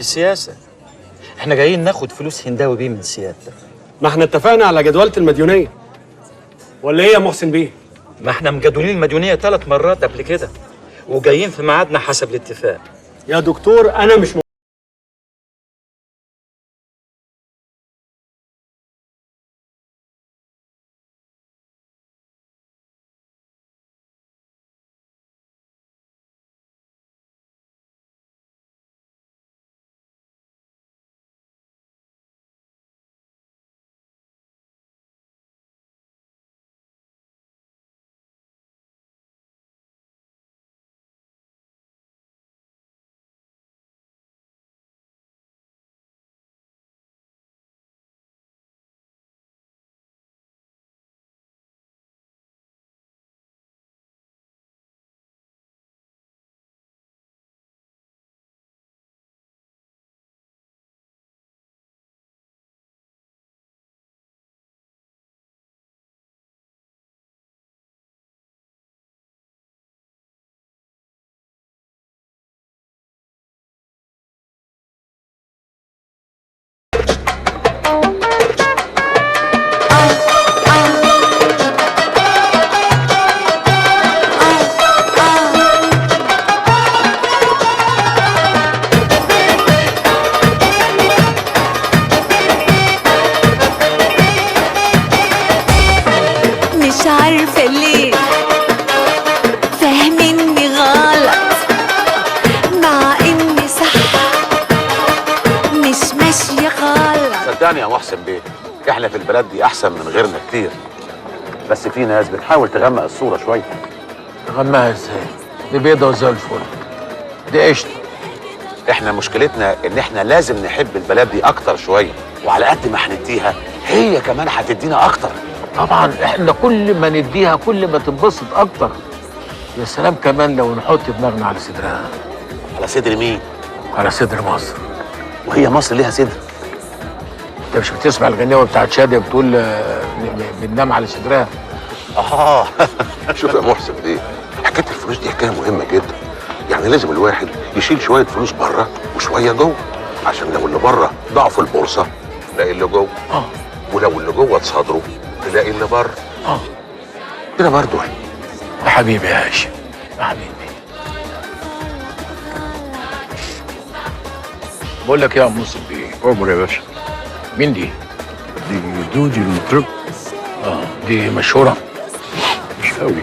السياسه. احنا جايين ناخد فلوس هنداوي بيه من سيادتك. ما احنا اتفقنا على جدولة المديونية، ولا ايه يا محسن بيه؟ ما احنا مجدولين المديونيه 3 مرات قبل كده، وجايين في ميعادنا حسب الاتفاق. يا دكتور انا مش عارفة ليه فاهميني غلط مع اني صح مش ماشية غلط. صدقني يا محسن بيه، احنا في البلد دي احسن من غيرنا كتير، بس في ناس بتحاول تغمق الصورة شوية. تغمقها ازاي؟ دي بيضة وزي الفل، دي قشطة. احنا مشكلتنا ان احنا لازم نحب البلد دي اكتر شوية، وعلى قد ما هنديها هي كمان هتدينا اكتر. طبعا احنا كل ما نديها كل ما تنبسط اكتر. يا سلام كمان لو نحط دماغنا على صدرها. على صدر مين؟ على صدر مصر. وهي مصر ليها صدر؟ انت مش بتسمع الغنيوه بتاعت شاديه بتقول بننام على صدرها؟ شوف يا محسن بيه، حكايه الفلوس دي حكايه مهمه جدا. يعني لازم الواحد يشيل شويه فلوس بره وشويه جوه، عشان لو اللي بره ضاع في البورصه تلاقي اللي جوه، ولو اللي جوه اتصادروا تلاقي اللي بره. كده برضه. يا حبيبي يا هاشم، يا حبيبي. بقول لك يا محسن بيه. عمر يا باشا. مين دي؟ دي دودي المطرب. دي مشهوره؟ مش قوي،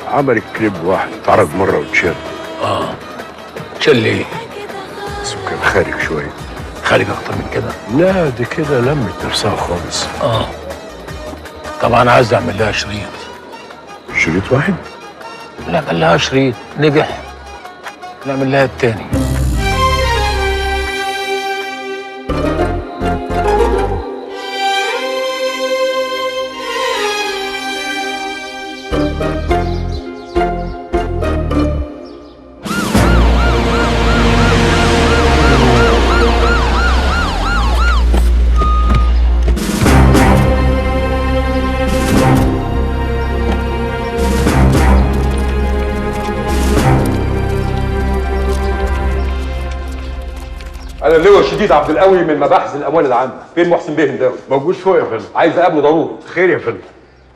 عملت كليب واحد اتعرض مره واتشال. اتشال ليه؟ بس كان خارج شويه. خارج اكتر من كده؟ لا دي كده لمت نفسها خالص. طبعا عايز اعمل لها شريط. شريط واحد؟ لا اعمل لها شريط نجح، نعمل لها التاني. أنا اللواء شديد عبد القوي من مباحث الأموال العامة. فين محسن بيه هنداوي؟ موجود فوق يا فندم. عايز أقابله ضروري. خير يا فندم.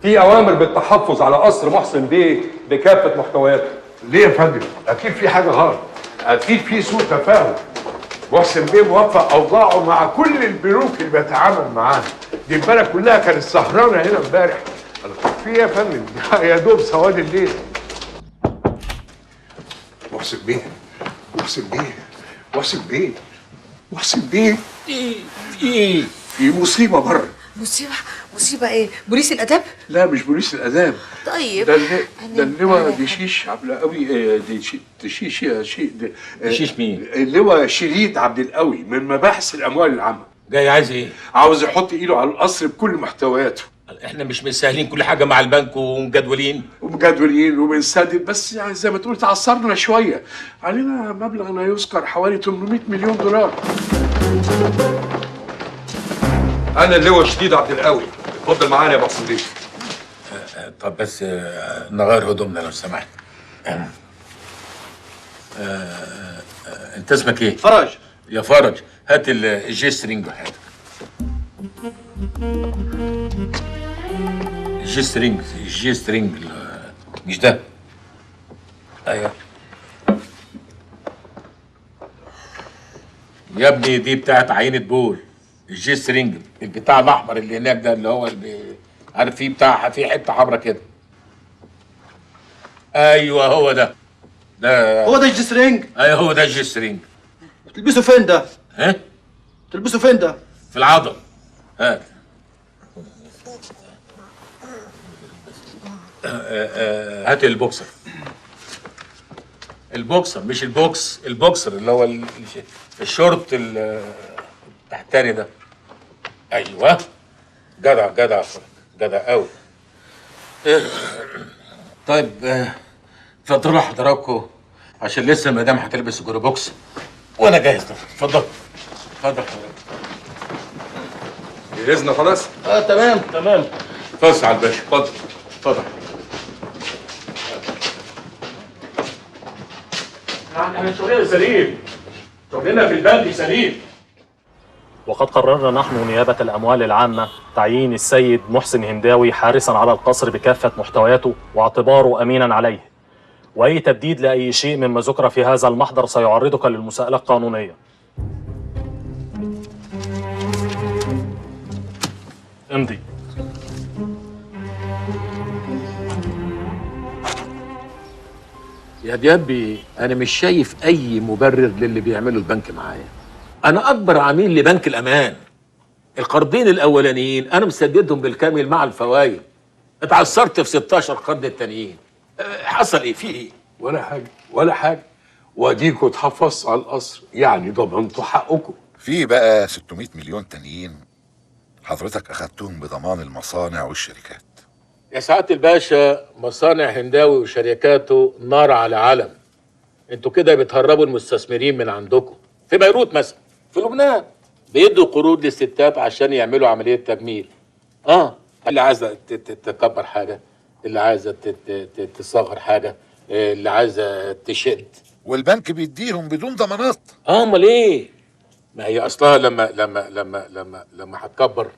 في أوامر بالتحفظ على قصر محسن بيه بكافة محتوياته. ليه يا فندم؟ أكيد في حاجة غلط، أكيد في سوء تفاهم. محسن بيه موفق أوضاعه مع كل البنوك اللي بيتعامل معاها. دي البلد كلها كانت سهرانة هنا امبارح. في إيه يا فندم؟ يا دوب سواد الليل. محسن بيه، محسن بيه، محسن بيه، محسن بيه. ايه؟ في مصيبة بره. مصيبة ايه؟ بوليس الاداب؟ لا مش بوليس الاداب. طيب ده اللواء دشيش عبد القوي. دشيش مين؟ اللواء شديد عبد القوي من مباحث الاموال العامه. جاي عايز ايه؟ عاوز يحط ايده على القصر بكل محتوياته. احنا مش مسهلين كل حاجه مع البنك ومجدولين وبنسدد، بس يعني زي ما تقول تعثرنا شويه. علينا مبلغ لا يذكر حوالي 800 مليون دولار. أنا اللواء شديد عبد القوي. اتفضل معانا يا محسن بيه. طب بس نغير هدومنا لو سمحت. انت اسمك ايه؟ فرج. يا فرج هات الجي سترينج وحياتك. الجي سترينج مش ده. ايوه يا ابني دي بتاعت عينة بول. الجي سترينج البتاع الاحمر اللي هناك ده اللي هو اللي عارف فيه بتاع فيه حته حمرا كده. ايوه هو ده. هو ده الجي سترينج؟ ايوه هو ده الجي سترينج. تلبسه فين ده؟ ها؟ تلبسه فين ده؟ في العضل. هات. هات البوكسر. البوكسر مش البوكس، البوكسر اللي هو الشورت التحتاني ده. ايوه جدع جدع جدع قوي. طيب اتفضلوا حضراتكم عشان لسه المدام هتلبس الجورو بوكس وانا جاهز. اتفضل اتفضل حضرتك. جهزنا خلاص؟ تمام تمام. فص على الباشا. اتفضل اتفضل. احنا شغلنا سليم، شغلنا في البنك سليم. وقد قررنا نحن نيابة الأموال العامة تعيين السيد محسن هنداوي حارسا على القصر بكافة محتوياته واعتباره أمينا عليه، وأي تبديد لأي شيء مما ذكر في هذا المحضر سيعرضك للمساءلة القانونية. امضي. يا ديابي انا مش شايف اي مبرر للي بيعمله البنك معايا. انا اكبر عميل لبنك الامان. القرضين الاولانيين انا مسددهم بالكامل مع الفوائد. اتعثرت في 16 قرض التانيين. حصل ايه في ايه؟ ولا حاجه ولا حاجه، واديكوا اتحفظتوا على القصر، يعني ضمنتوا حقكم. في بقى 600 مليون تانيين حضرتك اخدتهم بضمان المصانع والشركات. يا سعاده الباشا مصانع هنداوي وشركاته نار على علم. انتوا كده بتهربوا المستثمرين من عندكم. في بيروت مثلا، في لبنان بيدوا قروض للستات عشان يعملوا عمليه تجميل. اللي عايزه تكبر حاجه، اللي عايزه تصغر حاجه، اللي عايزه تشد، والبنك بيديهم بدون ضمانات. امال ايه؟ ما هي اصلها لما هتكبر،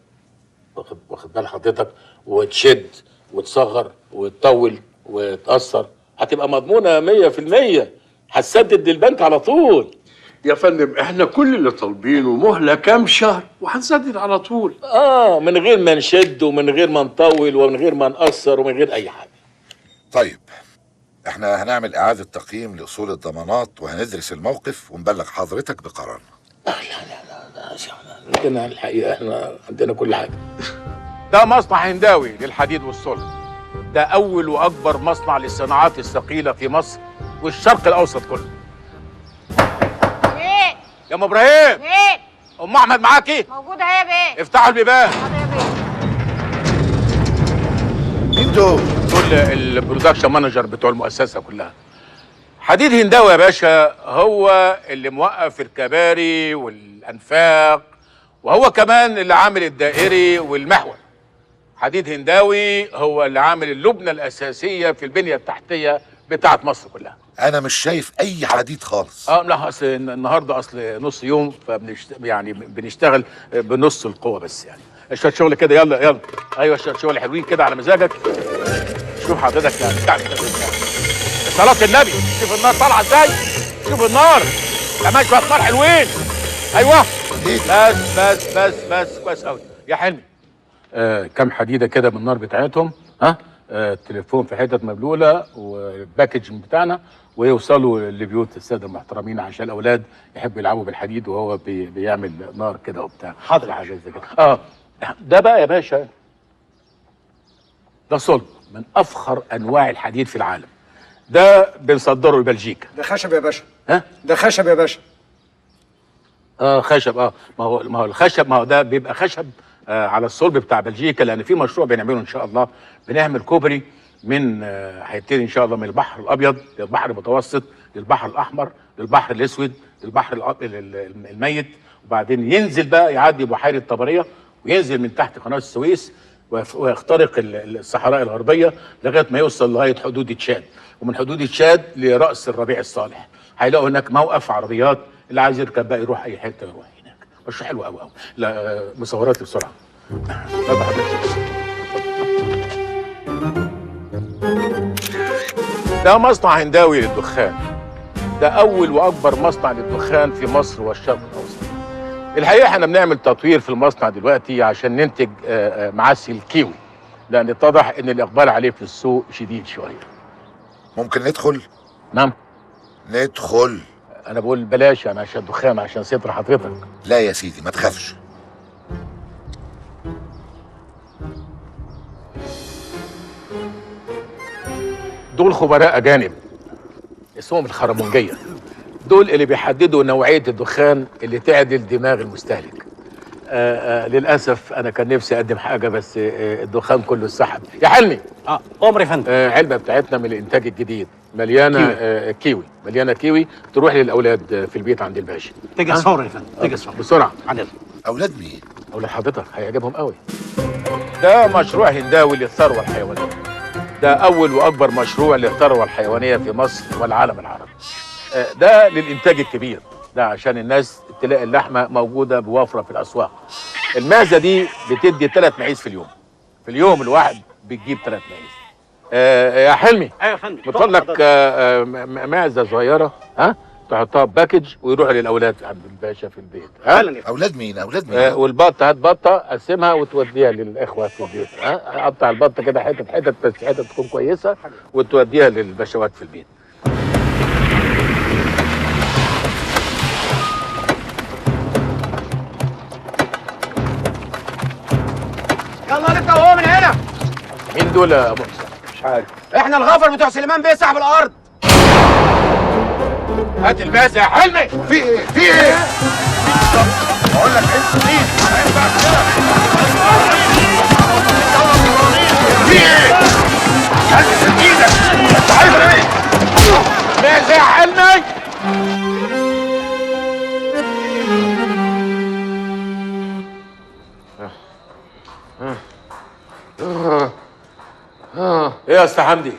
واخد بال حضرتك، وتشد وتصغر وتطول وتأثر، هتبقى مضمونة 100%. هتسدد للبنك على طول. يا فندم احنا كل اللي طالبينه مهله كام شهر وهنسدد على طول. من غير ما نشد ومن غير ما نطول ومن غير ما نقصر ومن غير اي حاجه. طيب احنا هنعمل اعادة تقييم لاصول الضمانات وهندرس الموقف ونبلغ حضرتك بقرارنا. لا عندنا الحقيقه احنا عندنا كل حاجه. ده مصنع هنداوي للحديد والصلب. ده اول واكبر مصنع للصناعات الثقيله في مصر والشرق الاوسط كله. ايه يا ام ابراهيم؟ ايه ام احمد معاكي؟ موجوده اهي يا بيه. افتحوا البيبان. مين دول؟ دول البرودكشن مانجر بتوع المؤسسه كلها. حديد هنداوي يا باشا هو اللي موقف الكباري والانفاق، وهو كمان اللي عامل الدائري والمحور. حديد هنداوي هو اللي عامل اللبنه الاساسيه في البنيه التحتيه بتاعت مصر كلها. انا مش شايف اي حديد خالص. لا اصل النهارده اصل نص يوم يعني بنشتغل بنص القوه بس يعني. شويه شغل كده يلا يلا. ايوه شويه شغل حلوين كده على مزاجك. شوف حضرتك يعني صلاة النبي، شوف النار طالعه ازاي، شوف النار كمان شويه نار حلوين. ايوه بس كويس قوي يا حلمي. كام حديده كده من النار بتاعتهم. التليفون في حتت مبلوله والباكج بتاعنا، ويوصلوا لبيوت الساده المحترمين عشان الاولاد يحبوا يلعبوا بالحديد وهو بيعمل نار كده وبتاع. حاضر. حاجه زي كده. ده بقى يا باشا ده صلب من افخر انواع الحديد في العالم. ده بنصدره لبلجيكا. ده خشب يا باشا. ده خشب يا باشا. خشب. ما هو الخشب، ما هو ده بيبقى خشب على الصلب بتاع بلجيكا، لان في مشروع بنعمله ان شاء الله. بنعمل كوبري من هيبتدي ان شاء الله من البحر الابيض للبحر المتوسط للبحر الاحمر للبحر الاسود للبحر الميت، وبعدين ينزل بقى يعدي بحيره طبريه وينزل من تحت قناه السويس ويخترق الصحراء الغربيه لغايه ما يوصل لغايه حدود تشاد، ومن حدود تشاد لراس الربيع الصالح. هيلاقوا هناك موقف عربيات اللي عايز يركب بقى يروح اي حته يروح هناك. مشروع حلو قوي قوي. لا مصوراتي بسرعه. يلا حضرتك. ده مصنع هنداوي للدخان. ده اول واكبر مصنع للدخان في مصر والشرق الاوسط. الحقيقه احنا بنعمل تطوير في المصنع دلوقتي عشان ننتج معسل كيوي، لان اتضح ان الاقبال عليه في السوق شديد شويه. ممكن ندخل؟ نعم ندخل. انا بقول بلاش، انا عشان دخان، عشان ستر حضرتك. لا يا سيدي ما تخافش. دول خبراء اجانب اسمهم الخرمونجيه. دول اللي بيحددوا نوعيه الدخان اللي تعدل دماغ المستهلك. للاسف انا كان نفسي اقدم حاجه بس الدخان كله اتسحب. يا حلمي عمر يا فندم. علبه بتاعتنا من الانتاج الجديد مليانه كيوي. مليانه كيوي تروح للاولاد في البيت عند الباشا. تيجي فورا يا فندم، تيجي فورا بسرعه. عدل. اولاد مين؟ اولاد حضرتك هيعجبهم قوي. ده مشروع هنداوي للثروه الحيوانيه. ده اول واكبر مشروع للثروه الحيوانيه في مصر والعالم العربي. ده للانتاج الكبير، ده عشان الناس تلاقي اللحمه موجوده بوفره في الاسواق. المعزه دي بتدي 3 معيز في اليوم. في اليوم الواحد بتجيب 3 معيز. يا حلمي. ايوه يا فندم. بتفضلك معزه صغيره تحطها باكج ويروح للاولاد عند الباشا في البيت. اولاد مين؟ اولاد مين؟ والبطه هات بطه قسمها وتوديها للاخوه في البيت. قطع البطه كده حتت حتت، بس حتت تكون كويسه وتوديها للبشوات في البيت. يلا انت وهو من هنا. مين دول يا ابو حسين؟ مش عارف. احنا الغفر بتوع سليمان بيه صاحب الارض. هات الماس يا حلمي. في ايه؟ في ايه؟ بقول لك انت مين؟ في ايه؟ كلت ايدك. انت عايز ايه؟ ماس يا حلمي. ايه يا استاذ حمدي؟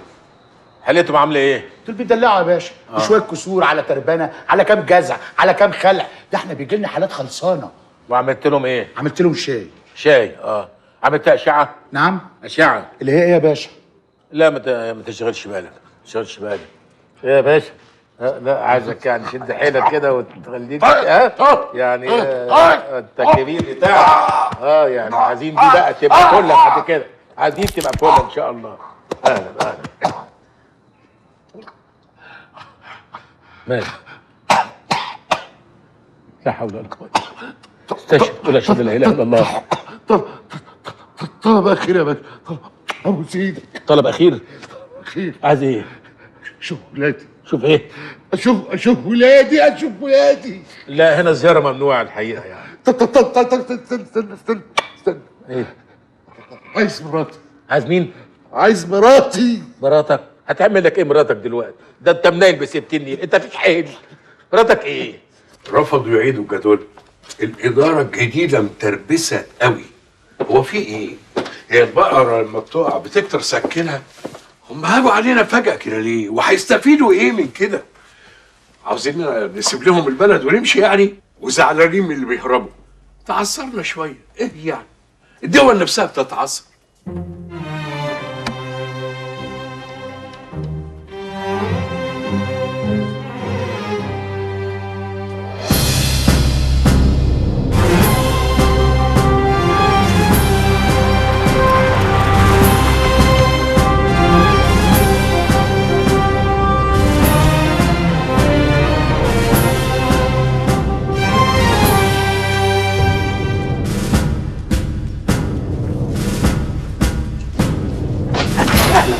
حليتهم عامله ايه؟ دول بيدلعوا يا باشا. شويه كسور على تربانه على كام جزع على كام خلع. ده احنا بيجي لنا حالات خلصانه. وعملت لهم ايه؟ عملت لهم شاي. شاي عملت اشعه؟ نعم. اشعه اللي هي ايه يا باشا؟ لا ما تشغلش بالك، ما تشغلش بالك. ايه يا باشا؟ لا عايزك يعني شد حيلك كده وتخليك يعني التكبير بتاعك يعني عايزين دي بقى تبقى كلها بعد كده. عايزين تبقى كلها ان شاء الله. اهلا اهلا. مالك؟ لا حول ولا قوة. استشهد ولا اشهد لا اله الا الله. طلب اخير يا باشا. ابو سيدي. طلب اخير؟ اخير. عايز ايه؟ شوف ولادي. شوف ايه؟ اشوف ولادي. اشوف ولادي. لا هنا الزياره ممنوعه الحقيقه يعني. استنى. ايه؟ عايز مراتي. عايز مين؟ عايز مراتي. مراتك؟ هتعمل لك ايه مراتك دلوقتي؟ ده انت منايل ب 60 نيل، انت فيك حيل. مراتك ايه؟ رفضوا يعيدوا الجدول. الإدارة الجديدة متربسة قوي. هو في إيه؟ هي البقرة لما بتقع بتكتر سكنها؟ هم هاجوا علينا فجأة كده ليه؟ وهيستفيدوا إيه من كده؟ عاوزين نسيب لهم البلد ونمشي يعني؟ وزعلانين من اللي بيهربوا. تعثرنا شوية، إيه يعني؟ الدول نفسها بتتعثر.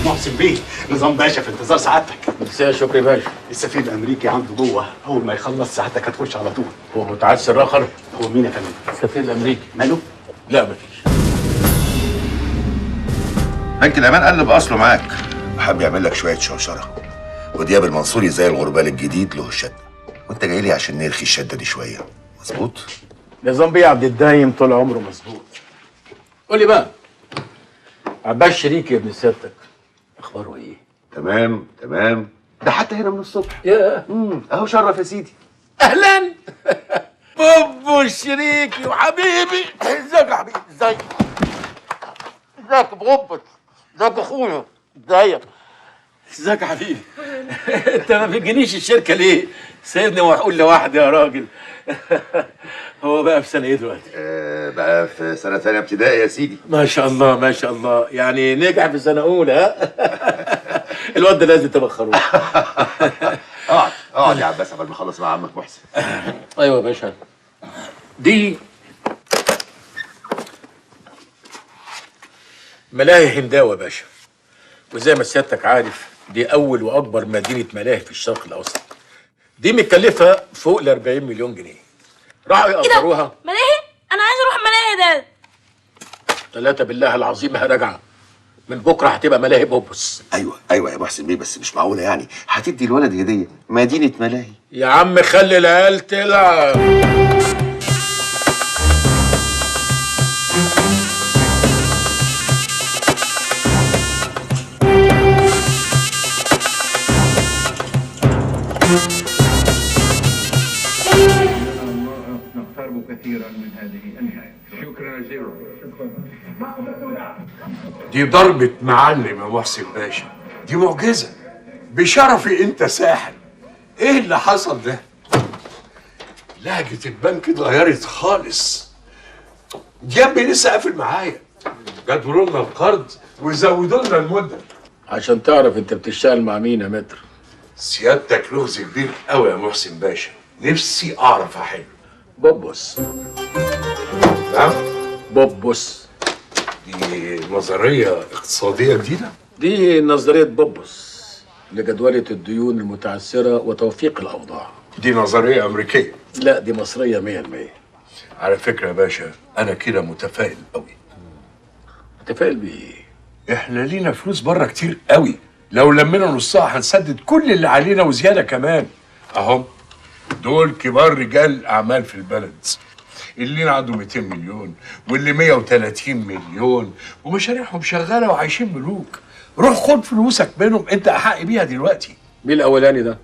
محسن بيه، نظام باشا في انتظار سعادتك. مساء شكري باشا. السفير الامريكي عنده جوه، اول ما يخلص سعادتك هتخش على طول. هو متعسر اخر؟ هو مين يا فندم؟ السفير الامريكي. ماله؟ لا مفيش. بنك الامان قلب اصله معاك وحب يعمل لك شويه شوشره، ودياب المنصوري زي الغربال الجديد له الشده، وانت جاي لي عشان نرخي الشده دي شويه. مظبوط؟ نظام بيه عبد الدايم طول عمره مظبوط. قول لي بقى، عباس شريكي يا ابن سيادتك اخباره ايه؟ تمام. ده حتى هنا من الصبح. يا اهو شرف يا سيدي. اهلا. بوبو شريكي وحبيبي. ازيك يا حبيبي؟ ازيك؟ ازيك يا بوبو؟ ازيك يا اخويا؟ ازيك؟ ازيك يا حبيبي؟ انت ما بتجينيش الشركه ليه؟ سيبني وهقول لوحدي يا راجل. هو بقى في سنه ايه دلوقتي؟ بقى في سنه ثانيه ابتدائي يا سيدي. ما شاء الله ما شاء الله، يعني نجح في سنه اولى. ها؟ الواد ده لازم تبخروه. اقعد يا عباس قبل ما اخلص مع عمك محسن. ايوه يا باشا. دي ملاهي هنداوي يا باشا، وزي ما سيادتك عارف دي اول واكبر مدينه ملاهي في الشرق الاوسط. دي مكلفه فوق ال 40 مليون جنيه. راحوا يقدروها. ملاهي؟ انا عايز اروح ملاهي ده. 3 بالله العظيم راجعه من بكره هتبقى ملاهي بوبس. ايوه يا محسن بيه، بس مش معقوله يعني هتدي الولد هديه مدينه ملاهي؟ يا عم خلي العيال تلعب. نقترب كثيرا من هذه النهاية. شكرا جزيلا. دي ضربة معلم يا محسن باشا، دي معجزة. بشرفي انت ساحر. ايه اللي حصل ده؟ لهجة البنك اتغيرت خالص. يا ابني لسه قافل معايا، جدولوا لنا القرض وزودوا لنا المدة. عشان تعرف انت بتشتغل مع مين يا متر. سيادتك لغز كبير قوي يا محسن باشا، نفسي اعرف احله. بوبوس. نعم؟ بوبوس دي نظرية اقتصادية جديدة؟ دي نظرية بوبوس لجدولة الديون المتعثرة وتوفيق الأوضاع. دي نظرية أمريكية؟ لا دي مصرية 100%. على فكرة يا باشا أنا كده متفائل قوي. متفائل بإيه؟ إحنا لينا فلوس بره كتير قوي، لو لمينا نصها هنسدد كل اللي علينا وزيادة كمان. أهم دول كبار رجال أعمال في البلد، اللي عنده 200 مليون واللي 130 مليون ومشاريعهم شغالة وعايشين ملوك. روح خد فلوسك منهم، أنت أحق بيها دلوقتي. مين الأولاني ده؟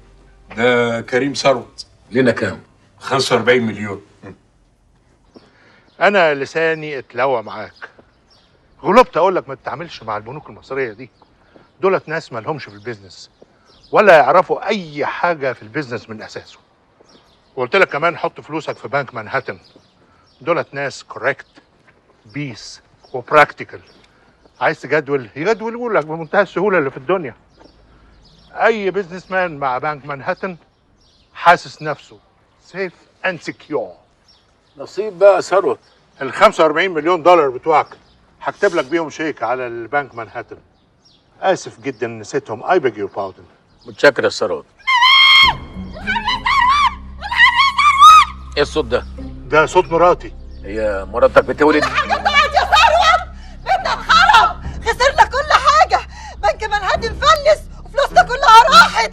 ده كريم ثروت. لينا كام؟ 45 مليون. أنا لساني اتلوى معاك. غلبت أقول لك ما تتعاملش مع البنوك المصرية دي. دولت ناس ما لهمش في البيزنس ولا يعرفوا أي حاجة في البيزنس من أساسه. وقلت لك كمان حط فلوسك في بنك مانهاتن. دولت ناس كوريكت بيس وبراكتيكال. عايز تجدول يجدولوا لك بمنتهى السهولة اللي في الدنيا. أي بيزنس مان مع بنك مانهاتن حاسس نفسه سيف اند سكيور. نصيب بقى ثروت. ال 45 مليون دولار بتوعك هكتب لك بيهم شيك على البنك مانهاتن. آسف جدا نسيتهم. I beg your pardon. متشكر يا ثروت. ايه الصوت ده؟ ده صوت مراتي. هي مراتك بتولد؟ حاجة طلعت يا ثروت، بيتنا اتخرب، خسرنا كل حاجة، بنك مانهاتن فلس وفلوسنا كلها راحت.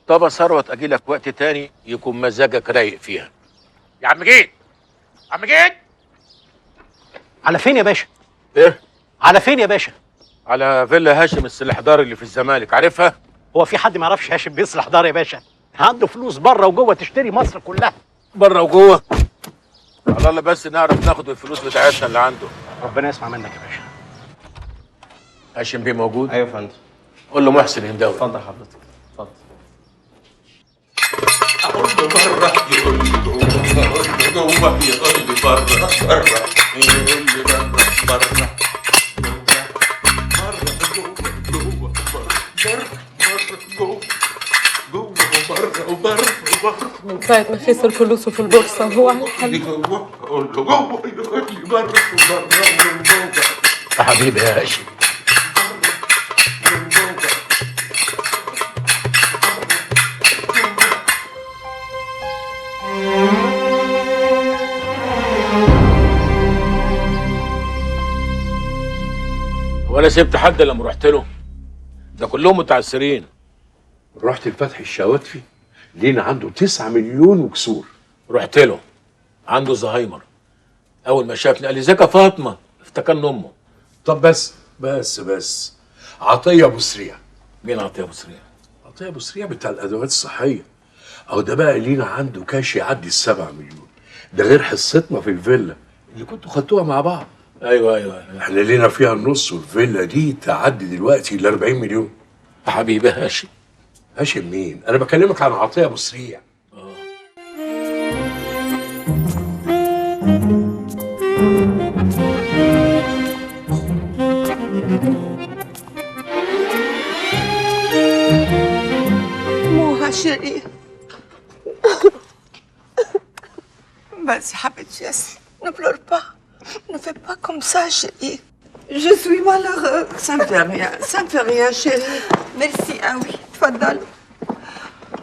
طب يا ثروت اجي لك وقت تاني يكون مزاجك رايق فيها. يا عم جيت. عم جيت. على فين يا باشا؟ ايه؟ على فين يا باشا؟ على فيلا هاشم السلحدار اللي في الزمالك، عارفها؟ هو في حد ما يعرفش هاشم بيصلح دار يا باشا؟ عنده فلوس بره وجوه تشتري مصر كلها. بره وجوه؟ على الله بس نعرف ناخد الفلوس بتاعتنا اللي عنده. ربنا يسمع منك يا باشا. هاشم بيه موجود؟ ايوه يا فندم. قول له محسن هنداوي. اتفضل حضرتك. اتفضل. أقول له بره يقول لي جوه، جوه يقول لي بره، بره يقول لي بره، من ساعة ما خسر فلوسه في البورصة هو على الحل. أقول له جوه يقول لي بره، بره يا حبيبي يا هاشم. ولا سبت حد لما رحت له؟ ده كلهم متعثرين. رحت لفتحي الشواتفي، لينا عنده 9 مليون وكسور. رحت له عنده زهايمر اول ما شافني قال لي ازيك يا فاطمه، افتكرني امه. طب بس عطيه ابو سريع. مين عطيه ابو سريع؟ عطيه ابو سريع بتاع الادوات الصحيه. اهو ده بقى لينا عنده كاش يعدي ال7 مليون، ده غير حصتنا في الفيلا اللي كنتوا خدتوها مع بعض. ايوه احنا لينا فيها النص، والفيلا دي تعدي دلوقتي ل 40 مليون. يا حبيبي هاشم. هاشم مين؟ انا بكلمك عن عطيه ابو سريع. موها chérie. Vas-y, حبيبتي ياسر. Ne pleure pas. Ne fais pas comme ça, chérie. Je suis malheureux. Ça me fait rien. Ça me fait rien, chérie. ميرسي قوي. اتفضلي.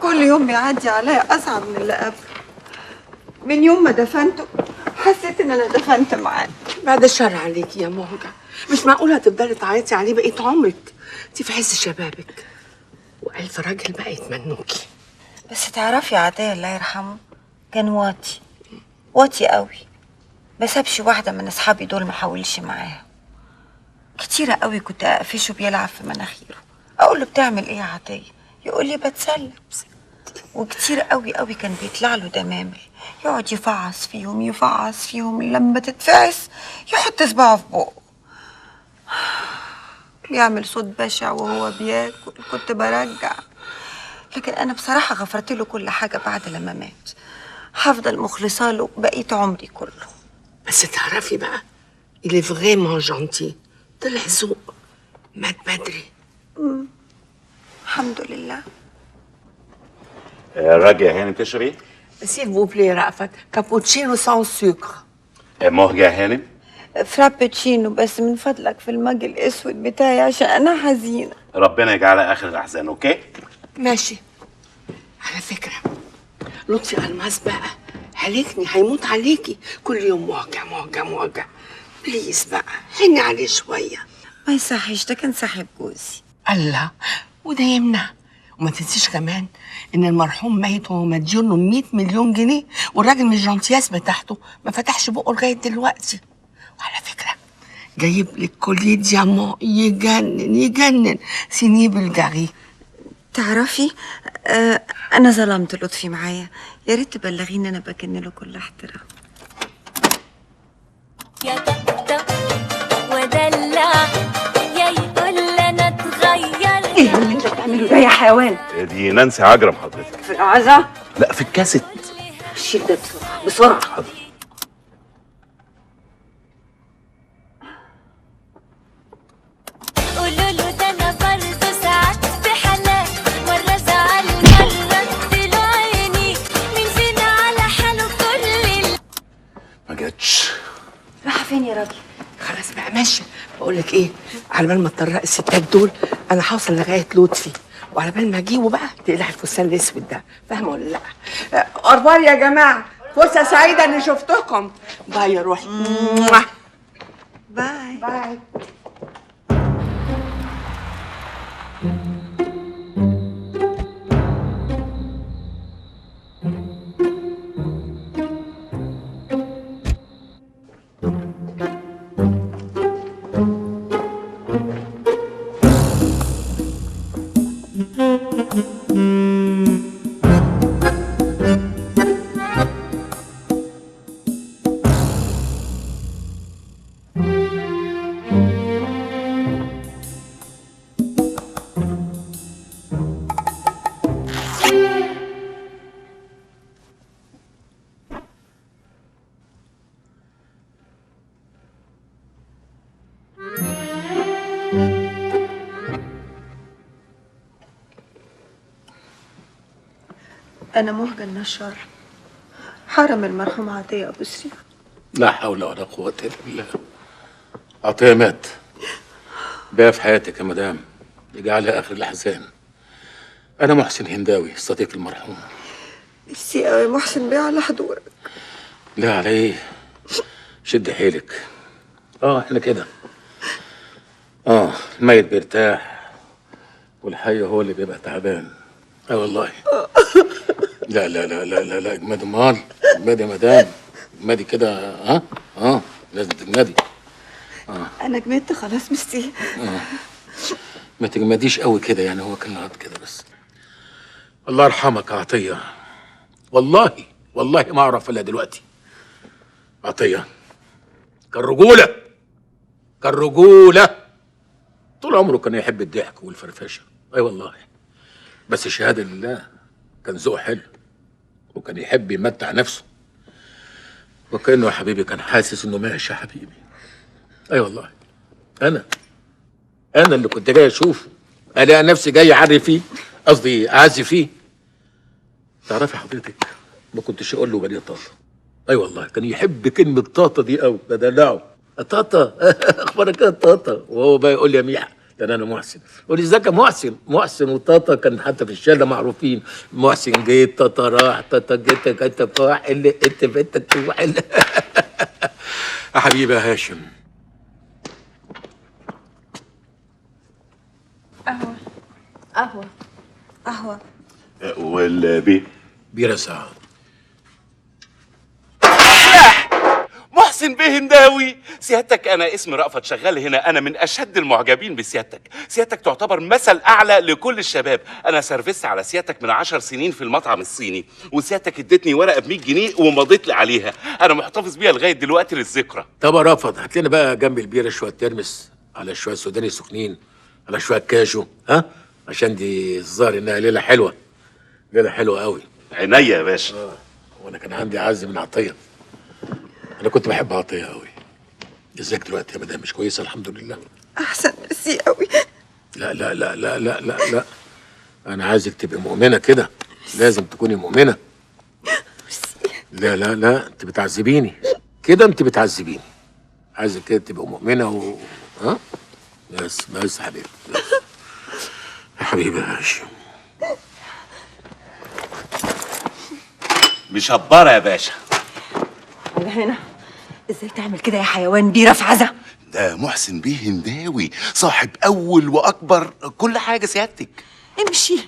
كل يوم بيعدي عليا أصعب من اللي قبله. من يوم ما دفنته حسيت إن أنا دفنت معاه. بعد الشر عليكي يا مهجة، مش معقولة هتفضلي تعيطي عليه بقية عمرك. انتي في عز شبابك وألف راجل بقى يتمنوكي. بس تعرفي عطية الله يرحمه كان واطي قوي. ما سابش واحدة من أصحابي دول ما حاولش معاها. كتيرة قوي كنت أقفشه بيلعب في مناخيره، أقول له بتعمل إيه يا عطية؟ يقول لي بتسلى. وكتير قوي قوي كان بيطلع له دمامل، يقعد يفعص فيهم لما تتفعس يحط صباعه في بقه. بيعمل صوت بشع وهو بياكل، كنت برجع. لكن أنا بصراحة غفرت له كل حاجة بعد لما مات. هفضل مخلصة له بقية عمري كله. بس تعرفي بقى اللي فريمون جونتي طلع ذوق، مات بدري. الحمد لله. راجع هانم تشربي؟ سيل فو بلي رأفت، كابوتشينو سان سكر. مهجة هانم؟ فرابتشينو بس من فضلك في المج الأسود بتاعي عشان أنا حزينة. ربنا يجعلها آخر الأحزان، أوكي؟ ماشي. على فكرة لطفي ألماس بقى هلكني، هيموت عليكي كل يوم موجع. بليز بقى حني عليه شوية. ما يصحش، ده كان صاحب جوزي. الله، وده يمنع. وما تنسيش كمان ان المرحوم ميت وهو مديون له 100 مليون جنيه، والراجل من الجنطياس بتاعته ما فتحش بقه لغايه دلوقتي. وعلى فكره جايب لك كوليه ديامون يجنن سينيه بلغاري. تعرفي أنا ظلمت لطفي معايا، يا ريت تبلغيني أنا بكن له كل احترام. يا طبطب ودلع يا يقول انا اتغير. ايه اللي انت بتعمله ده يا حيوان؟ دي نانسي عجرم حضرتك. في العزا؟ لا، في الكاسيت. شيل ده بسرعة. حاضر. قولوا له ده انا برضه ساعات في حالات، مرة زعل مرة اديله عيني، مين فينا على حاله كل ما جاتش. رايحة فين يا راجل؟ خلاص بقى ماشي. بقول لك ايه، على بال ما تطرق الستات دول انا هوصل لغايه لطفي، وعلى بال ما اجيبه بقى تقلع الفستان الاسود ده، فاهمه ولا لا؟ أربار يا جماعه، فرصه سعيده اني شفتكم. باي يا روحي. باي. أنا مهجة النشار، حرم المرحوم عطية أبو سريع. لا حول ولا قوة إلا بالله. عطية مات. بقى في حياتك يا مدام، اجعلها آخر الأحزان. أنا محسن هنداوي صديق المرحوم. ميرسي قوي محسن بيه على حضورك. لا على إيه؟ شد حيلك. إحنا كده. الميت بيرتاح والحي هو اللي بيبقى تعبان. والله. لا اجمدي امال، اجمدي يا مدام، اجمدي كده. لازم تجمدي. انا جمدت خلاص ميرسي. ما تجمديش قوي كده، يعني هو كان غلط كده بس. الله يرحمك يا عطيه. والله ما اعرف الا دلوقتي. عطيه كان رجوله طول عمره، كان يحب الضحك والفرفشه. اي والله، بس شهاده لله كان ذوقه حلو، وكان يحب يمتع نفسه، وكانه يا حبيبي كان حاسس انه ماشي يا حبيبي. اي والله، انا اللي كنت جاي اشوفه، الاقي نفسي جاي اعري فيه، قصدي اعزي فيه. تعرفي حضرتك ما كنتش اقول له بني طاطا. اي والله كان يحب كلمه طاطا دي قوي، بدلعه طاطا اخبارك ايه يا طاطا، وهو بقى يقول لي يا ميحة ده انا محسن، يقول لي ازيك يا محسن وطاطا كان حتى في الشارع معروفين، محسن جيت طاطا راح طاطا جيت كنت فاح اللي انت بنتك تروح يا حبيبي يا هاشم. قهوة والبي بيرة ساعة. محسن بيه هنداوي، سيادتك انا اسمي رأفت شغال هنا، انا من اشد المعجبين بسيادتك تعتبر مثل اعلى لكل الشباب. انا سرفست على سيادتك من 10 سنين في المطعم الصيني، وسيادتك ادتني ورقه ب 100 جنيه ومضيت لي عليها، انا محتفظ بيها لغايه دلوقتي للذكرى. طب يا رأفت هات لنا بقى جنب البيرة شويه ترمس، على شويه سوداني سخنين، على شويه كاجو، ها، عشان دي الظاهر انها ليله حلوه قوي. عينيا يا باشا. وانا كان عندي عز من عطيه، انا كنت بحب عطيه قوي. ازيك دلوقتي يا مدام؟ مش كويسه؟ الحمد لله. احسن ميرسي قوي. لا لا لا لا لا لا لا، انا عايزك تبقي مؤمنه كده، لازم تكوني مؤمنه. لا لا لا، انت بتعذبيني كده، انت بتعذبيني. عايزك كده تبقى مؤمنه ها، بس يا حبيبي، بس. يا حبيبي يا هاشم. مشبره يا باشا. على هنا ازاي تعمل كده يا حيوان بيرة في عزا؟ ده محسن بيه هنداوي صاحب اول واكبر كل حاجه سيادتك. امشي.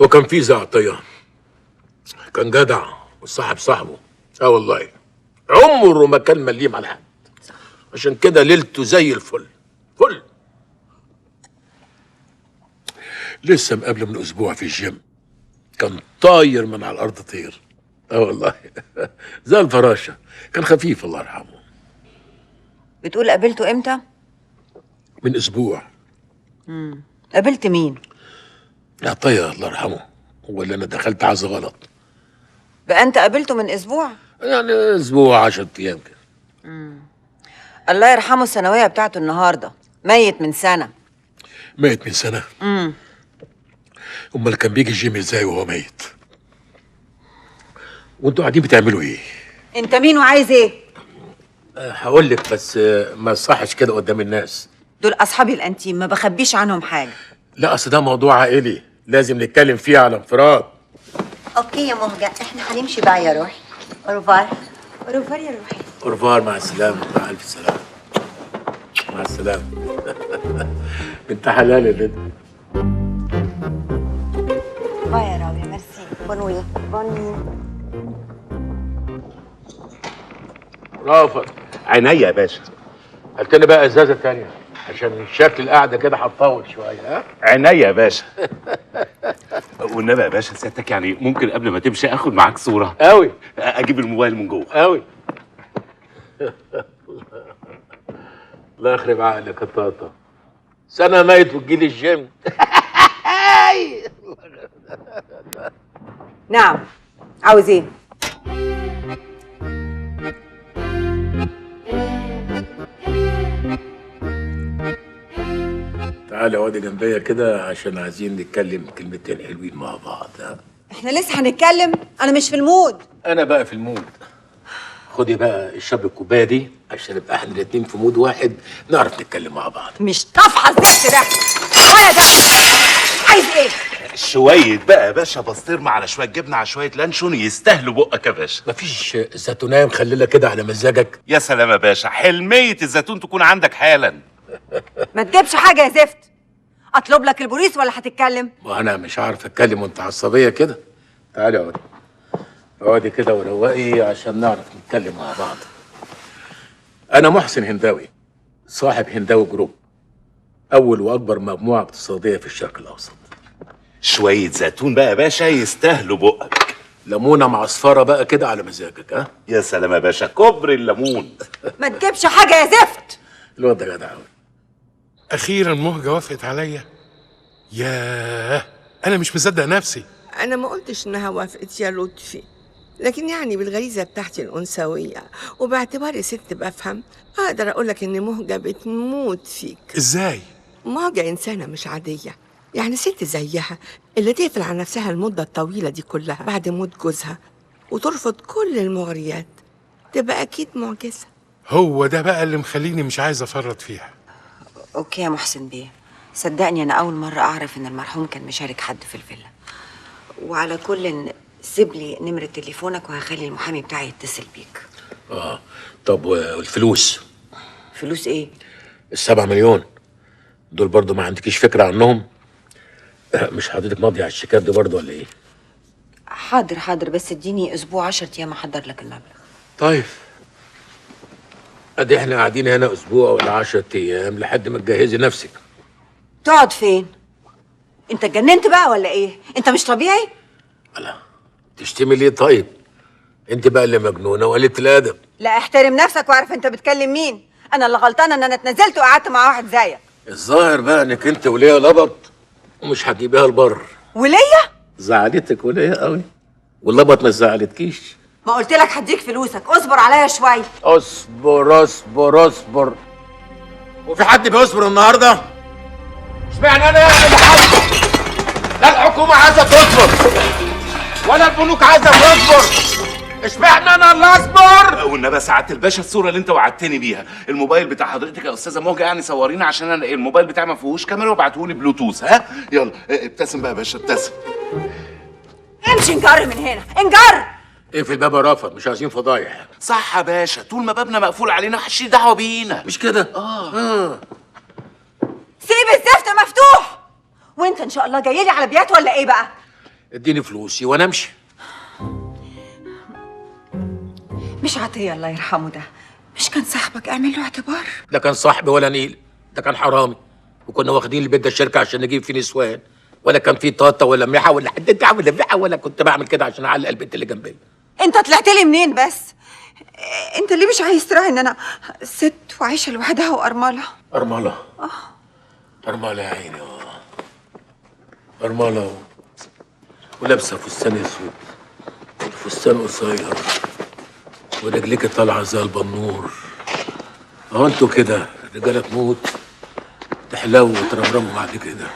هو كان في زي عطيه، كان جدع وصاحب صاحبه. والله عمره ما كان مليم على حد، عشان كده ليلته زي الفل. لسه مقابله من اسبوع في الجيم، كان طاير من على الارض طير. والله زي الفراشه، كان خفيف الله يرحمه. بتقول قابلته امتى؟ من اسبوع. قابلت مين؟ عطيه الله يرحمه، هو اللي انا دخلت عزا غلط. بقى انت قابلته من اسبوع؟ يعني اسبوع 10 ايام كده. الله يرحمه الثانويه بتاعته النهارده، ميت من سنه. ميت من سنه؟ امال كان بيجي الجيم ازاي وهو ميت؟ وانتوا قاعدين بتعملوا ايه؟ انت مين وعايز ايه؟ هقول لك، بس ما يصحش كده قدام الناس. دول اصحابي الانتيم، ما بخبيش عنهم حاجه. لا اصل ده موضوع عائلي، لازم نتكلم فيه على انفراد. اوكي يا مهجة، احنا هنمشي بقى يا روحي. اوروفار. اوروفار يا روحي. اورفار، مع السلامه، مع الف سلامه. مع السلامه. بنت حلال يا بنت. باي يا راوية، ميرسي. بونوي. بونوي. رافض. عينيا يا باشا. هات لنا بقى ازازه تانية عشان شكل القعده كده هتطول شويه. ها؟ عينيا يا باشا. والنبي يا باشا سيادتك يعني ممكن قبل ما تمشي اخد معاك صوره؟ قوي. اجيب الموبايل من جوه. قوي. الله يخرب عقلك يا طاطا، سنه ميت وتجيلي الجيم. نعم، عاوز ايه؟ تعالى اقعدي جنبيا كده عشان عايزين نتكلم كلمتين حلوين مع بعض. ها؟ احنا لسه هنتكلم؟ انا مش في المود. انا بقى في المود. خدي بقى اشربي الكوبايه دي عشان نبقى احنا الاتنين في مود واحد، نعرف نتكلم مع بعض. مش طافحه الزفت ده ولا ده. عايز ايه؟ شويه بقى يا باشا بسطرمه على شويه جبنه على شويه لانشون يستاهلوا بقك يا باشا. مفيش زيتونايه مخلله كده على مزاجك؟ يا سلام يا باشا، حلميه الزيتون تكون عندك حالا. ما تجيبش حاجه يا زفت. اطلب لك البوليس ولا هتتكلم؟ وانا مش عارف اتكلم وانت عصبيه كده. تعالي اقعدي، اقعدي كده وروقي عشان نعرف نتكلم مع بعض. انا محسن هنداوي، صاحب هنداوي جروب، اول واكبر مجموعه اقتصاديه في الشرق الاوسط. شويه زيتون بقى يا باشا يستاهلوا بقك. ليمونه معصفره بقى كده على مزاجك. ها يا سلام يا باشا، كبر الليمون. ما تجيبش حاجه يا زفت. الواد ده جدع قوي. اخيرا مهجه وافقت عليا. ياه، انا مش مصدق نفسي. انا ما قلتش انها وافقت يا لطفي، لكن يعني بالغريزه بتاعتي الانثويه وباعتباري ست بفهم اقدر اقول لك ان مهجه بتموت فيك. ازاي؟ مهجه انسانه مش عاديه، يعني ست زيها اللي تقفل على نفسها المده الطويله دي كلها بعد موت جوزها وترفض كل المغريات تبقى اكيد معجزه. هو ده بقى اللي مخليني مش عايز افرط فيها. اوكي يا محسن بيه، صدقني انا اول مره اعرف ان المرحوم كان مشارك حد في الفيلا. وعلى كل سيب لي نمره تليفونك وهخلي المحامي بتاعي يتصل بيك. طب والفلوس؟ فلوس ايه؟ ال7 مليون دول برضو ما عندكيش فكره عنهم؟ مش حضرتك ماضي على الشيكات دي برضو ولا ايه؟ حاضر بس اديني اسبوع 10 ايام احضر لك المبلغ. طيب ادي احنا قاعدين هنا اسبوع ولا 10 ايام لحد ما تجهزي نفسك. تقعد فين؟ انت اتجننت بقى ولا ايه؟ انت مش طبيعي؟ تشتمي ليه طيب؟ انت بقى اللي مجنونه وقلت الادب. لا احترم نفسك واعرف انت بتكلم مين. انا اللي غلطانه ان انا اتنزلت وقعدت مع واحد زيك. الظاهر بقى انك انت وليا لبط ومش هتجيبيها البر. وليا؟ زعلتك وليا قوي واللبط ما زعلتكيش. ما قلت لك هديك فلوسك، اصبر عليا شويه. اصبر. وفي حد بيصبر النهارده؟ اشمعنى انا اللي حاصل؟ لا الحكومه عايزه تصبر ولا البنوك عايزه تصبر. اشمعنى انا اللي اصبر؟ والنبي سعاده الباشا الصوره اللي انت وعدتني بيها، الموبايل بتاع حضرتك يا استاذه مهجه يعني صورينا عشان انا الموبايل بتاعي ما فيهوش كاميرا وابعتهولي بلوتوث. ها يلا ابتسم بقى يا باشا ابتسم. امشي انجر من هنا انجر. اقفل الباب يا رافض، مش عايزين فضايح. صح يا باشا، طول ما بابنا مقفول علينا محدش دعوه بينا. مش كده؟ سيب الزفت مفتوح. وانت ان شاء الله جاي لي على بيات ولا ايه بقى؟ اديني فلوسي وانا امشي. مش عطيه الله يرحمه ده مش كان صاحبك؟ اعمل له اعتبار. ده كان صاحبي ولا نيل، ده كان حرامي، وكنا واخدين البيت ده الشركه عشان نجيب فيه نسوان، ولا كان فيه طاطا ولا ميحه ولا حد انت عامل ميحه، ولا كنت بعمل كده عشان اعلق البنت اللي جنبي. انت طلعت لي منين بس؟ انت ليه مش عايز تراعي ان انا ست وعايشه لوحدها وارمله؟ ارمله؟ ارمله يا عيني. ارمله ولابسه فستان اسود، فستان قصير، ورجليك طالعه زي البنور. انتوا كده رجاله تموت تحلو وترمرموا بعد كده.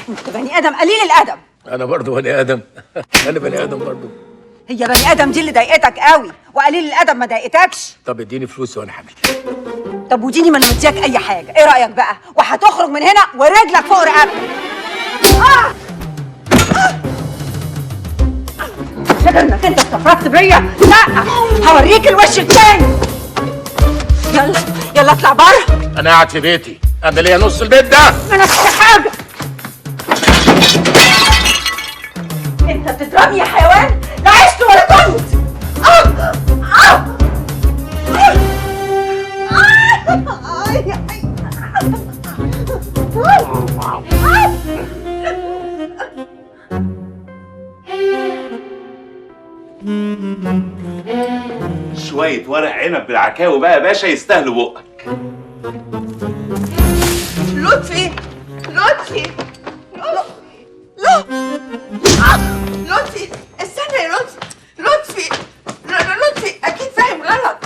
انت بني ادم قليل الادب. انا برضو بني ادم. انا بني ادم برضو. هي بني ادم دي اللي ضايقتك قوي وقليل الادب ما ضايقتكش. طب اديني فلوسي وانا همشي. طب وديني ما انا مدياك اي حاجه، ايه رايك بقى؟ وهتخرج من هنا ورجلك فوق رقبتك. فاكر انك انت استفردت بيا؟ لا هوريك الوش التاني. يلا اطلع بره. انا قاعد في بيتي، انا ليا نص البيت ده. ما نفسك حاجه. انت بتضربني يا حيوان؟ لا عشت ولا كنت. شويه ورق عنب بالعكاوي بقى يا باشا يستاهلوا بقك. لطفي لطفي استنى يا لطفي لطفي اكيد فاهم غلط.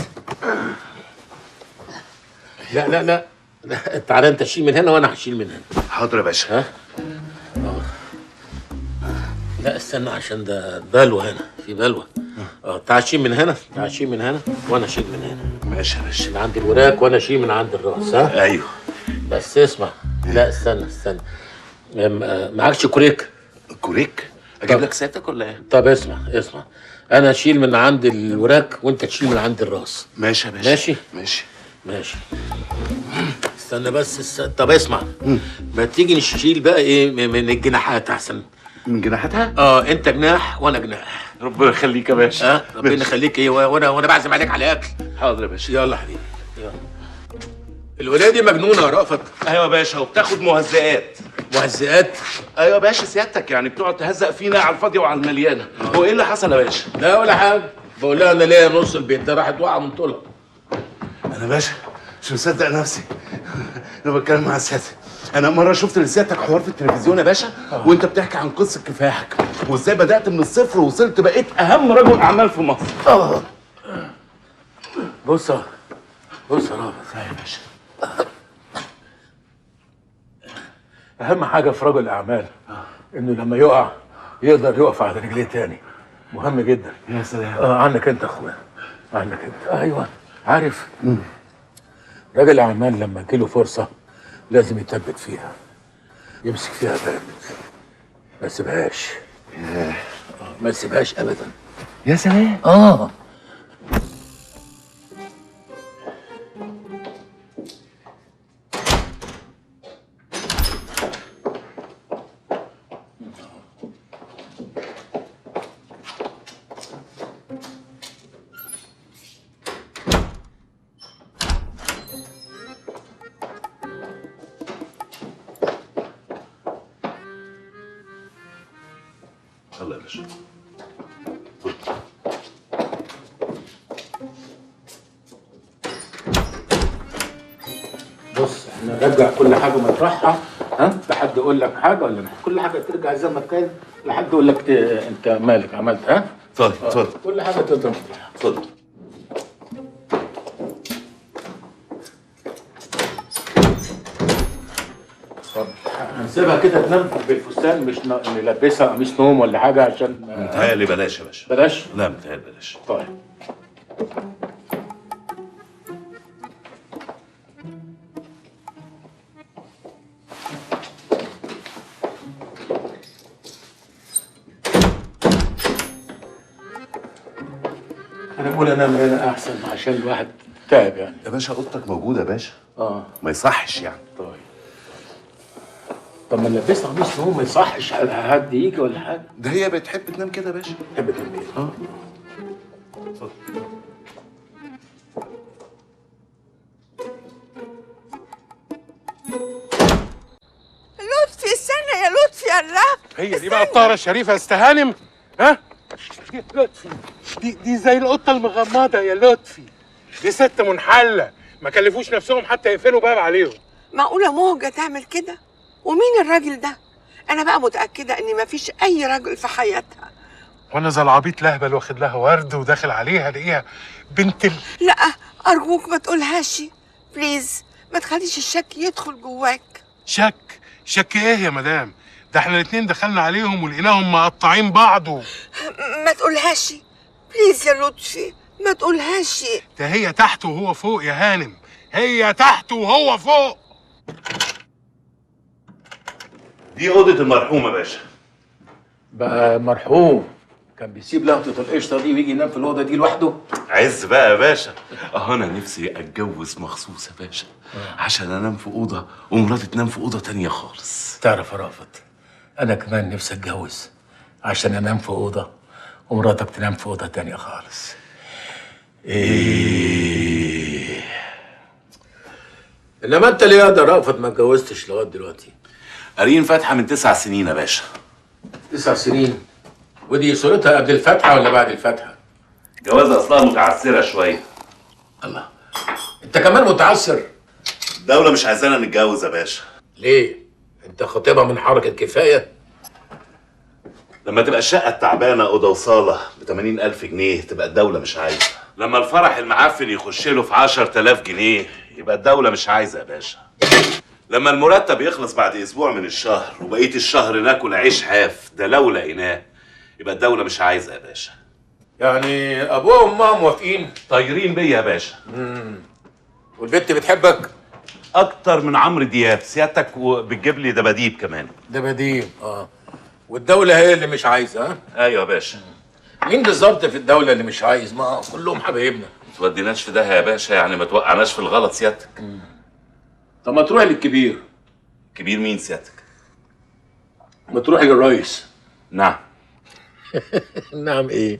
لا تعالى انت شيل من هنا وانا هشيل من هنا. حاضر يا باشا. لا استنى عشان ده بلوه هنا، في بلوه. تعال شيل من هنا، وانا اشيل من هنا. ماشي يا باشا. من عند الوراك وانا اشيل من عند الراس. ايوه بس اسمع. لا استنى معكش كوريك؟ كوريك؟ اجيب لك سيادتك ولا ايه؟ طب اسمع انا اشيل من عند الوراك وانت تشيل من عند الراس. ماشي يا باشا. ماشي. استنى استنى بس طب اسمع، ما تيجي نشيل بقى ايه من الجناحات احسن. من جناحاتها؟ انت جناح وانا جناح. ربنا يخليك يا باشا. ربنا يخليك. ايه وانا بعزم عليك على اكل. حاضر يا باشا. يلا حبيبي يلا. الولايه دي مجنونه يا رأفت. ايوه يا باشا، وبتاخد مهزئات. مهزئات؟ ايوه يا باشا، سيادتك يعني بتقعد تهزق فينا على الفاضيه وعلى المليانه. هو ايه اللي حصل يا باشا؟ لا ولا حاجه، بقول لها انا ليا نص البيت ده راحت واقعه من طولها. انا باشا مش مصدق نفسي. انا بتكلم مع سيادتك. انا مره شفت لسيادتك حوار في التلفزيون يا باشا، وانت بتحكي عن قصه كفاحك وازاي بدات من الصفر ووصلت بقيت اهم رجل اعمال في مصر. بص يا رافت يا باشا، اهم حاجه في رجل الاعمال انه لما يقع يقدر يقف على رجليه تاني. مهم جدا. يا سلام. عنك انت يا اخويا، عنك انت. ايوه عارف، راجل الاعمال لما تجيله فرصه لازم يثبت فيها، يمسك فيها جامد، ما يسيبهاش. ما يسيبهاش ابدا. يا سلام. الله يا باشا. بص احنا نرجع كل حاجه مطرحها، لحد يقول لك حاجه ولا كل حاجه ترجع زي ما كان، لحد يقول لك انت مالك عملت. اتفضل. كل حاجه تفضل مطرحها. اتفضل. هنسيبها كده تنام بالفستان، مش نلبسها قميص نوم ولا حاجه عشان متهيألي بلاش يا باشا. بلاش؟ لا متهيألي بلاش. طيب. انا بقول انام هنا احسن عشان الواحد تعب يعني. يا باشا اوضتك موجوده يا باشا. ما يصحش يعني. طيب. طب ما نلبسها قميص نوم، ما يصحش حد يجي ولا حاجه. ده هي بتحب تنام كده يا باشا. تحب تنام كده. اتفضل. لطفي استنى يا لطفي يا الله. هي دي بقى الطاهرة الشريفة يا أستاذ هانم؟ ها؟ لطفي دي زي القطة المغمضة يا لطفي. دي ست منحلة، ما كلفوش نفسهم حتى يقفلوا باب عليهم. معقولة مهجة تعمل كده؟ ومين الراجل ده؟ أنا بقى متأكدة إن مفيش أي راجل في حياتها. وأنا زي العبيط لهبل واخد لها ورد وداخل عليها الاقيها بنت لا أرجوك ما تقولهاش بليز، ما تخليش الشك يدخل جواك. شك إيه يا مدام؟ ده احنا الاتنين دخلنا عليهم ولقيناهم مقطعين بعض ما تقولهاش بليز يا لطفي، ما تقولهاش. ده هي تحت وهو فوق يا هانم، هي تحت وهو فوق. دي اوضه المرحوم يا باشا. بقى مرحوم كان بيسيب لقطه القشطه دي ويجي ينام في الاوضه دي لوحده؟ عز بقى يا باشا. انا نفسي اتجوز مخصوص يا باشا عشان انام في اوضه ومراتي تنام في اوضه تانية خالص. تعرف يا رافت، انا كمان نفسي اتجوز عشان انام في اوضه ومراتك تنام في اوضه تانية خالص. انما انت ليه يا رافت ما اتجوزتش لغايه دلوقتي؟ قارين فاتحه من 9 سنين يا باشا. 9 سنين؟ ودي صورتها قبل الفاتحه ولا بعد الفاتحه؟ جوازها اصلها متعسره شويه. الله، انت كمان متعسر؟ الدوله مش عايزانا نتجوز يا باشا. ليه؟ انت خطيبها من حركه كفايه؟ لما تبقى الشقه التعبانه اوضه وصاله ب 80,000 جنيه تبقى الدوله مش عايزه. لما الفرح المعفن يخش له في 10,000 جنيه يبقى الدوله مش عايزه يا باشا. لما المرتب يخلص بعد اسبوع من الشهر وبقيه الشهر ناكل عيش حاف ده لو لقيناه يبقى الدوله مش عايزه يا باشا. يعني ابوها وامها موافقين؟ طايرين بيا يا باشا. والبنت بتحبك؟ اكتر من عمرو دياب سيادتك، وبتجيب لي دباديب كمان. دباديب والدولة هي اللي مش عايزة؟ ها؟ ايوه يا باشا. مين بالظبط في الدولة اللي مش عايز؟ ما كلهم حبايبنا. ما توديناش في ده يا باشا، يعني ما توقعناش في الغلط سيادتك. طب ما تروح للكبير. كبير مين سيادتك؟ ما تروح للرئيس. نعم. نعم ايه؟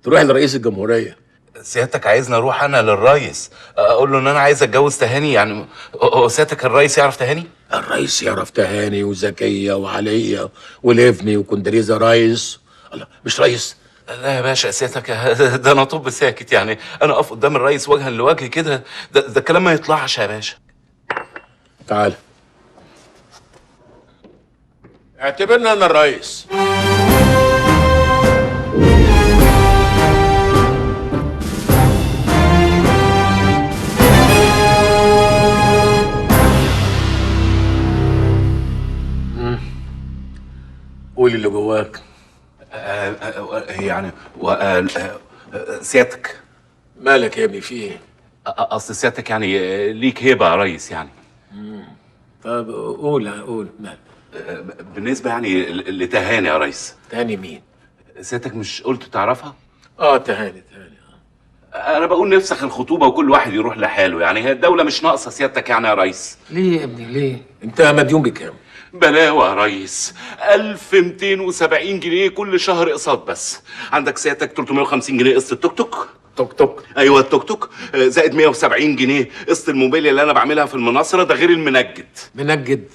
تروح لرئيس الجمهوريه. سيادتك عايزني اروح انا للريس اقول له ان انا عايز اتجوز تهاني؟ يعني هو سيادتك الريس يعرف تهاني؟ الرئيس يعرف تهاني وزكيه وعليا وليفني وكندريزا ريس. الله، مش ريس؟ لا يا باشا، سيادتك ده انا طب ساكت، يعني انا اقف قدام الريس وجها لوجه كده، ده الكلام ما يطلعش يا باشا. تعال اعتبرنا انا الرئيس. قول اللي جواك. يعني سيادتك مالك يا ابني، في ايه؟ اصل سيادتك يعني ليك هيبه يا ريس يعني. طب قول مالك. بالنسبه يعني لتهاني يا ريس. تهاني مين؟ سيادتك مش قلت تعرفها؟ تهاني. انا بقول نفسخ الخطوبه وكل واحد يروح لحاله، يعني هي الدوله مش ناقصه سيادتك يعني يا ريس. ليه يا ابني ليه؟ انت مديون بكام؟ بلاوة يا ريس، 1270 جنيه كل شهر اقساط بس. عندك سيادتك 350 جنيه قسط التوك توك. توك توك؟ ايوه التوك توك، زائد 170 جنيه قسط الموبيل اللي انا بعملها في المناصره، ده غير المنجد. منجد؟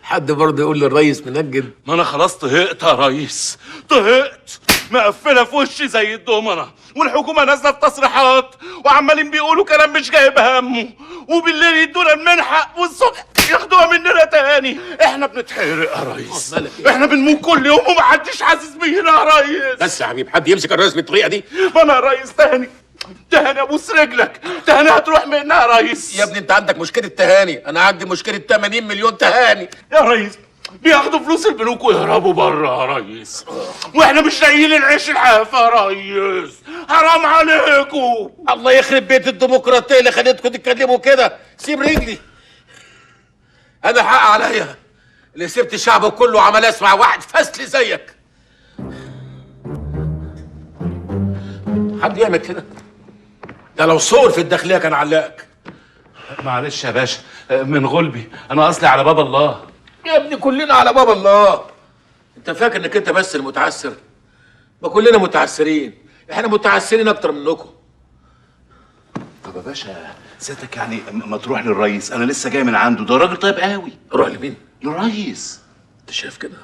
حد برضه يقول للريس منجد؟ ما انا خلاص طهقت يا ريس، طهقت. مقفله في وشي زي الدومنه، والحكومه نازله في تصريحات وعمالين بيقولوا كلام مش جايب همه، وبالليل يدونا المنحه والصبح ياخدوها مننا تاني. احنا بنتحرق يا ريس، احنا بنموت كل يوم ومحدش حاسس بينا يا ريس. بس يا حبيبي، حد يمسك الرئيس بالطريقه دي؟ ما انا يا ريس تهاني ابوس رجلك، تهاني هتروح منها يا ريس. يا ابني انت عندك مشكله تهاني، انا عندي مشكله 80 مليون تهاني يا ريس. بياخدوا فلوس البنوك ويهربوا بره يا ريس، واحنا مش لاقيين العيش الحافه يا ريس، حرام عليكم. الله يخرب بيت الديمقراطيه اللي خليتكم تتكلموا كده. سيب رجلي، انا حق عليا اللي سبت الشعب كله وعمال اسمع واحد فاسل زيك. حد يعمل كده؟ ده لو صور في الداخليه كان علقك. معلش يا باشا، من غلبي، انا اصلي على باب الله. يا ابني كلنا على باب الله. انت فاكر انك انت بس المتعسر؟ ما كلنا متعسرين، احنا متعسرين اكتر منكم. طب يا باشا سيادتك يعني ما تروح للريس، انا لسه جاي من عنده، ده راجل طيب قوي. روح لمين؟ للريس. انت شايف كده؟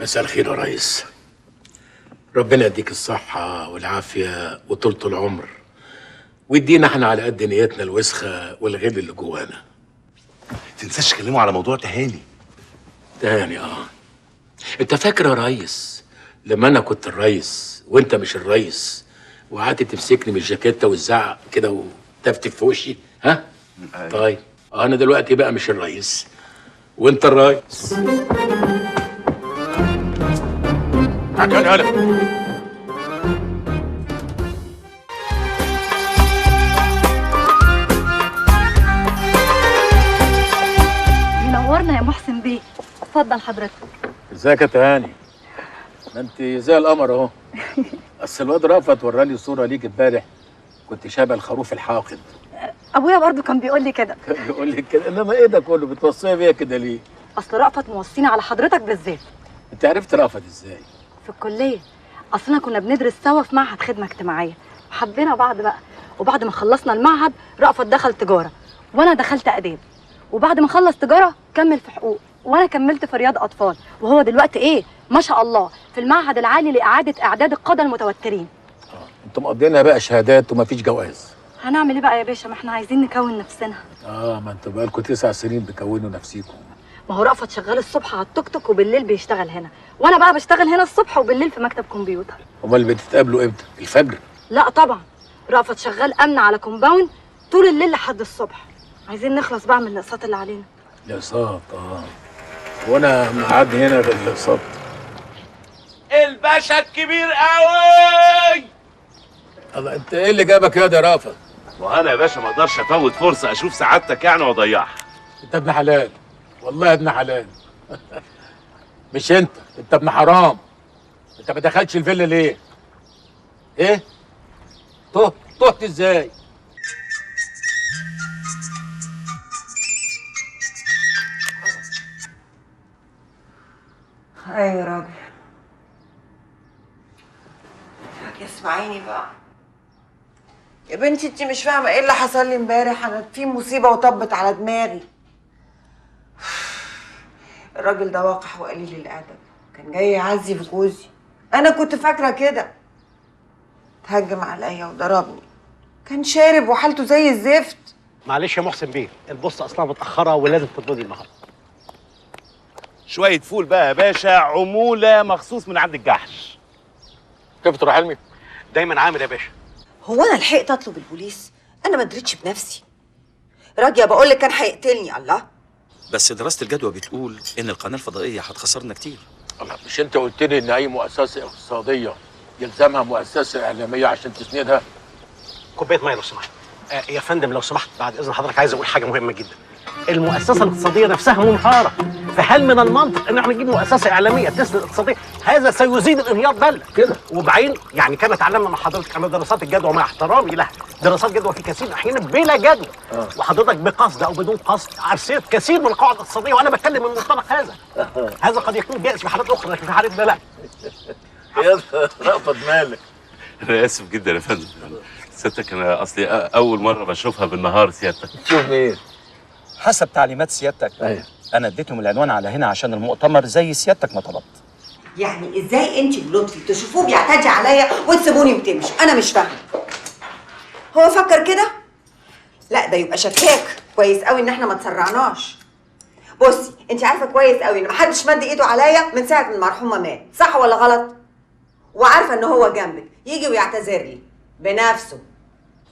مساء الخير يا ريس. ربنا يديك الصحة والعافية وطولة العمر، ويدينا احنا على قد نيتنا الوسخة والغل اللي جوانا. تنساش تكلموا على موضوع تهاني. تهاني انت فاكر يا ريس لما انا كنت الريس وانت مش الريس، وقعدت تمسكني من الجاكيته وتزعق كده وتفتف في وشي؟ ها؟ طيب انا دلوقتي بقى مش الريس وانت الريس. عشان هلا منورنا يا محسن بيه. اتفضل حضرتك. ازيك يا تهاني؟ ما انت زي القمر اهو. اصل الواد رأفت وراني صوره ليك امبارح، كنت شبه الخروف الحاقد. ابويا برضو كان بيقول لي كده. كان بيقول لي كده، انما ايه ده كله بتوصيه بيا كده ليه؟ اصل رأفت موصيني على حضرتك بالذات. انت عرفت رأفت ازاي؟ في الكليه، اصلنا كنا بندرس سوا في معهد خدمه اجتماعيه، وحبينا بعض بقى، وبعد ما خلصنا المعهد رأفت دخل تجاره وانا دخلت اداب، وبعد ما خلص تجاره كمل في حقوق وانا كملت في رياض اطفال، وهو دلوقتي ايه ما شاء الله في المعهد العالي لاعاده اعداد القاده المتوترين. انتوا مقضينها بقى شهادات ومفيش جواز. هنعمل ايه بقى يا باشا، ما احنا عايزين نكون نفسنا. ما انتوا بقالكوا 9 سنين بتكونوا نفسيكم. ما هو رأفت شغال الصبح على التوك توك وبالليل بيشتغل هنا، وانا بقى بشتغل هنا الصبح وبالليل في مكتب كمبيوتر. امال بتتقابلوا امتى؟ الفجر؟ لا طبعا، رأفت شغال امن على كومباوند طول الليل لحد الصبح. عايزين نخلص بقى من الاقساط اللي علينا. الاقساط؟ وانا معدي هنا بالاقساط. الباشا الكبير قوي. الله، انت ايه اللي جابك يا رأفت؟ وانا يا باشا ما اقدرش افوت فرصه اشوف سعادتك يعني واضيعها. انت ابن حلال، والله ابن حلال. مش انت ابن حرام. انت ما دخلتش الفيلا ليه؟ ايه؟ تهت ازاي؟ ايوه يا راجل. اسمعيني بقى يا بنتي، انت مش فاهمه ايه اللي حصل لي امبارح. انا في مصيبه وطبت على دماغي. الراجل ده وقح وقليل الادب، كان جاي يعزي في جوزي. انا كنت فاكره كده. تهجم عليا وضربني، كان شارب وحالته زي الزفت. معلش يا محسن بيه، البوسطه اصلا متاخره ولازم تطردي النهارده. شويه فول بقى يا باشا، عموله مخصوص من عند الجحش. كيف تروح حلمي؟ دايما عامل يا باشا. هو انا لحقت اطلب البوليس؟ انا ما دريتش بنفسي. راجيه بقول لك كان هيقتلني. الله. بس دراسة الجدوى بتقول إن القناة الفضائية هتخسرنا كتير. الله، مش أنت قلت لي إن أي مؤسسة اقتصادية يلزمها مؤسسة إعلامية عشان تسندها؟ كوبايه ميه لو سمحت. يا فندم لو سمحت بعد اذن حضرتك عايز اقول حاجه مهمه جدا. المؤسسه الاقتصاديه نفسها منهاره، فهل من المنطق ان احنا نجيب مؤسسه اعلاميه تسند الاقتصاديه؟ هذا سيزيد الانهيار بل كده. وبعدين يعني كما تعلمنا مع حضرتك ان دراسات الجدوى مع احترامي لها، دراسات جدوى في كثير من الاحيان بلا جدوى. وحضرتك بقصد او بدون قصد عرسيت كثير من القواعد الاقتصاديه، وانا بتكلم من منطلق هذا. هذا قد يكون جائز في حالات اخرى، لكن في حالتنا لا. يا رأفت مالك؟ انا اسف جدا يا فندم. سيادتك انا اصلي اول مره بشوفها بالنهار. سيادتك تشوف مين؟ حسب تعليمات سيادتك. أيوه. أنا اديتهم العنوان على هنا عشان المؤتمر زي سيادتك ما طلبت. يعني ازاي انت ولطفي تشوفوه بيعتدي عليا وتسيبوني وتمشوا؟ انا مش فاهمه. هو فكر كده؟ لا ده يبقى شكاك. كويس قوي ان احنا ما تسرعناش. بصي انت عارفه كويس قوي ان محدش مد ايده عليا من ساعه ما المرحومه مات، صح ولا غلط؟ وعارفه ان هو جنبك يجي ويعتذر لي بنفسه.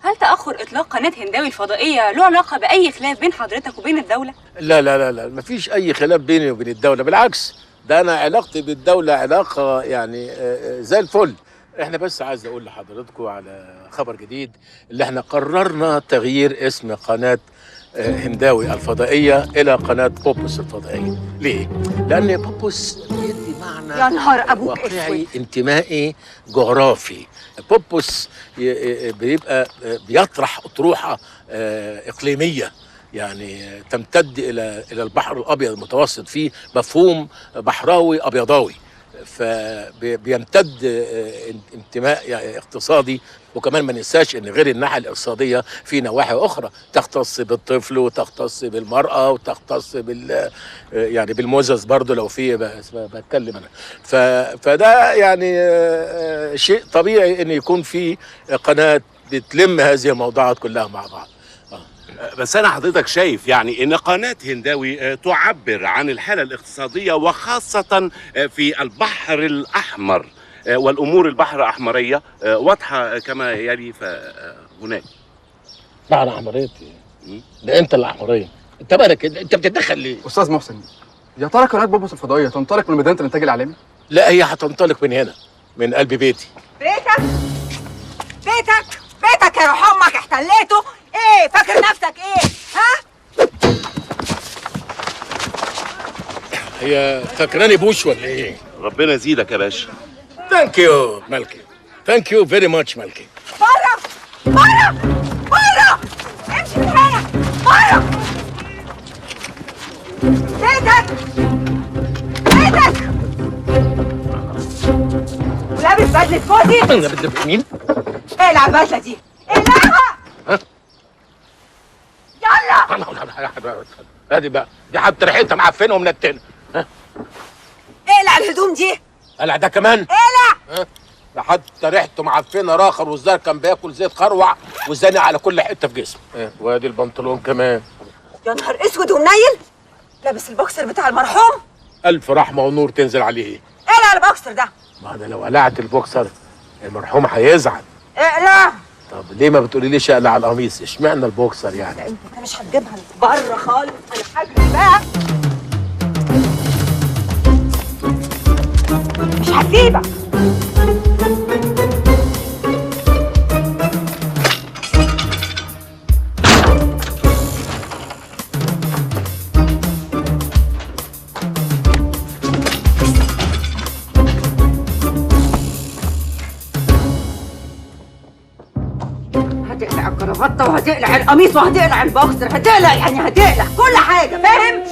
هل تأخر إطلاق قناة هنداوي الفضائية له علاقة بأي خلاف بين حضرتك وبين الدولة؟ لا لا لا لا، مفيش أي خلاف بيني وبين الدولة، بالعكس ده أنا علاقتي بالدولة علاقة يعني زي الفل. إحنا بس عايز أقول لحضراتكم على خبر جديد، اللي إحنا قررنا تغيير اسم قناة هنداوي الفضائية إلى قناة بوبوس الفضائية. ليه؟ لأن بوبوس بيدي معنى يا نهار أبوك واقعي انتمائي جغرافي. بوبوس بيبقى بيطرح أطروحة إقليمية يعني تمتد إلى البحر الأبيض المتوسط، فيه مفهوم بحراوي أبيضاوي، فبيمتد انتماء يعني اقتصادي. وكمان ما ننساش ان غير الناحيه الاقتصاديه في نواحي اخرى تختص بالطفل وتختص بالمراه وتختص يعني بالمزز برضه لو في بتكلم انا. فده يعني شيء طبيعي ان يكون في قناه بتلم هذه الموضوعات كلها مع بعض. بس انا حضرتك شايف يعني ان قناة هنداوي تعبر عن الحالة الاقتصادية وخاصة في البحر الاحمر، والامور البحر الاحمرية واضحة كما يلي. فهناك بحر احمرية ده انت الاحمرية، انت مالك؟ انت بتتدخل ليه؟ استاذ محسن، يا ترى قناة بوبوس الفضائية تنطلق من ميدان الانتاج الاعلامي؟ لا، هي هتنطلق من هنا، من قلب بيتي. بيتك بيتك يا روح امك احتليته. ايه فاكر نفسك ايه؟ ها؟ هي فاكراني بوش ولا ايه؟ ربنا يزيدك يا باشا. ثانك يو مالكي، ثانك يو فيري ماتش مالكي. بره بره بره، امشي من هنا بره. بيتك ولابس بدلة فوزي. انا بدي مين؟ اقلع البدلة دي، اقلعها. يلا ادي بقى، دي حتى ريحتها معفنه ومنتنه. اقلع الهدوم دي. قلع ده كمان؟ اقلع. ده حتى ريحته معفنه راخر، والزار كان بياكل زيت خروع وزانق على كل حته في جسمه. وادي البنطلون كمان. يا نهار اسود ومنيل، لابس البوكسر بتاع المرحوم. الف رحمه ونور تنزل عليه. اقلع البوكسر ده. ما انا لو قلعت البوكسر المرحوم هيزعل. اقلع. طب ليه ما بتقوليليش اقلع القميص؟ اشمعنى البوكسر يعني؟ انت مش هتجيبها بره خالص، انا هجري بقى. مش هسيبك. الكرافته وهتقلع القميص وهتقلع البوكسر، هتقلع يعني هتقلع كل حاجه، فاهم؟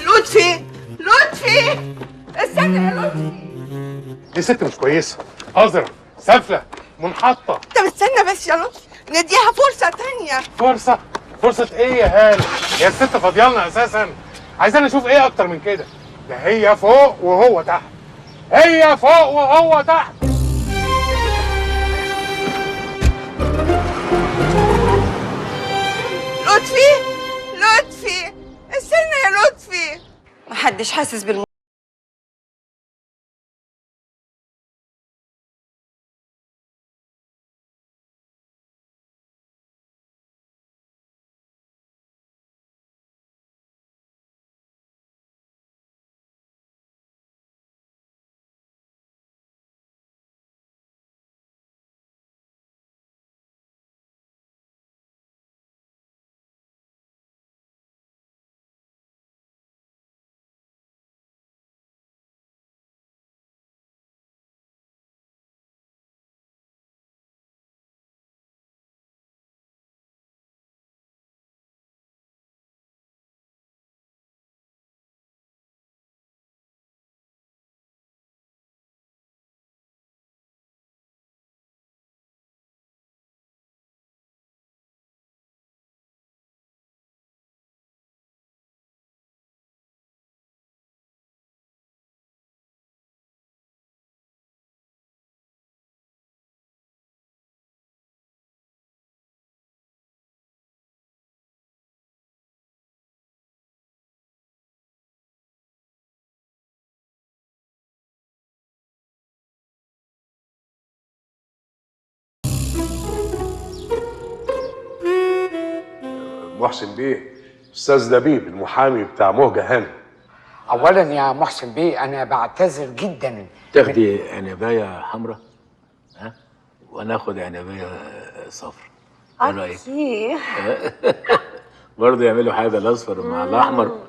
لطفي لطفي استنى يا لطفي. دي ست مش كويسه، قذره، سافله، منحطه. طب استنى بس يا لطفي، نديها فرصه تانية. فرصه؟ فرصه ايه يا هاله؟ هي الست فاضيالنا اساسا؟ عايزين نشوف ايه اكتر من كده؟ ده هي فوق وهو تحت، هي فوق وهو تحت. لطفي لطفي استنى يا لطفي. محدش حاسس محسن بيه، استاذ لبيب المحامي بتاع مهجة هانم. اولا يا محسن بيه انا بعتذر جدا. تاخدي عنبايه حمراء ها وانا اخد عنبايه صفراء. ايه رايك؟ برضه يعملوا حاجه الاصفر مع الاحمر.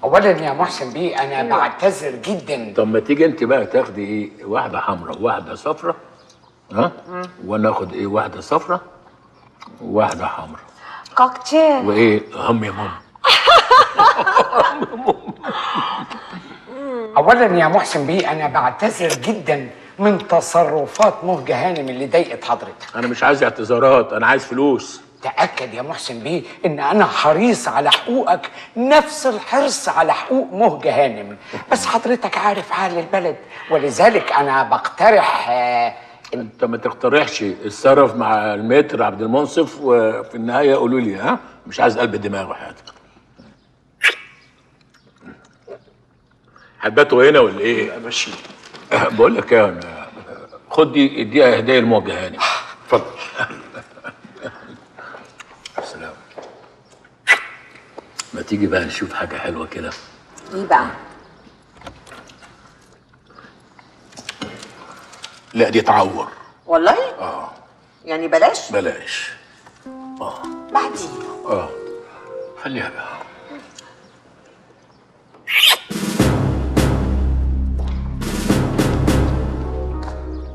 اولا يا محسن بيه انا بعتذر جدا. طب ما تيجي انت بقى تاخدي ايه؟ واحده حمراء وواحده صفراء ها وانا اخد ايه؟ واحده صفراء وواحده حمراء. كوكتيل. وايه هم يا ماما؟ اولا يا محسن بيه انا بعتذر جدا من تصرفات مهجة هانم اللي ضايقت حضرتك. انا مش عايز اعتذارات، انا عايز فلوس. تأكد يا محسن بيه ان انا حريص على حقوقك نفس الحرص على حقوق مهجة هانم، بس حضرتك عارف حال البلد ولذلك انا بقترح. انت ما تقترحش، اتصرف مع المتر عبد المنصف وفي النهايه قولوا لي ها؟ مش عايز قلب الدماغ وحياتك. هتباتوا هنا ولا ايه؟ لا ماشي. بقول لك ايه، خد دي اديها هديه لموجه هاني. اتفضل. السلام. ما تيجي بقى نشوف حاجه حلوه كده. ايه بقى؟ لا دي تعور. والله؟ اه. يعني بلاش؟ بلاش. بعدين. خليها بقى.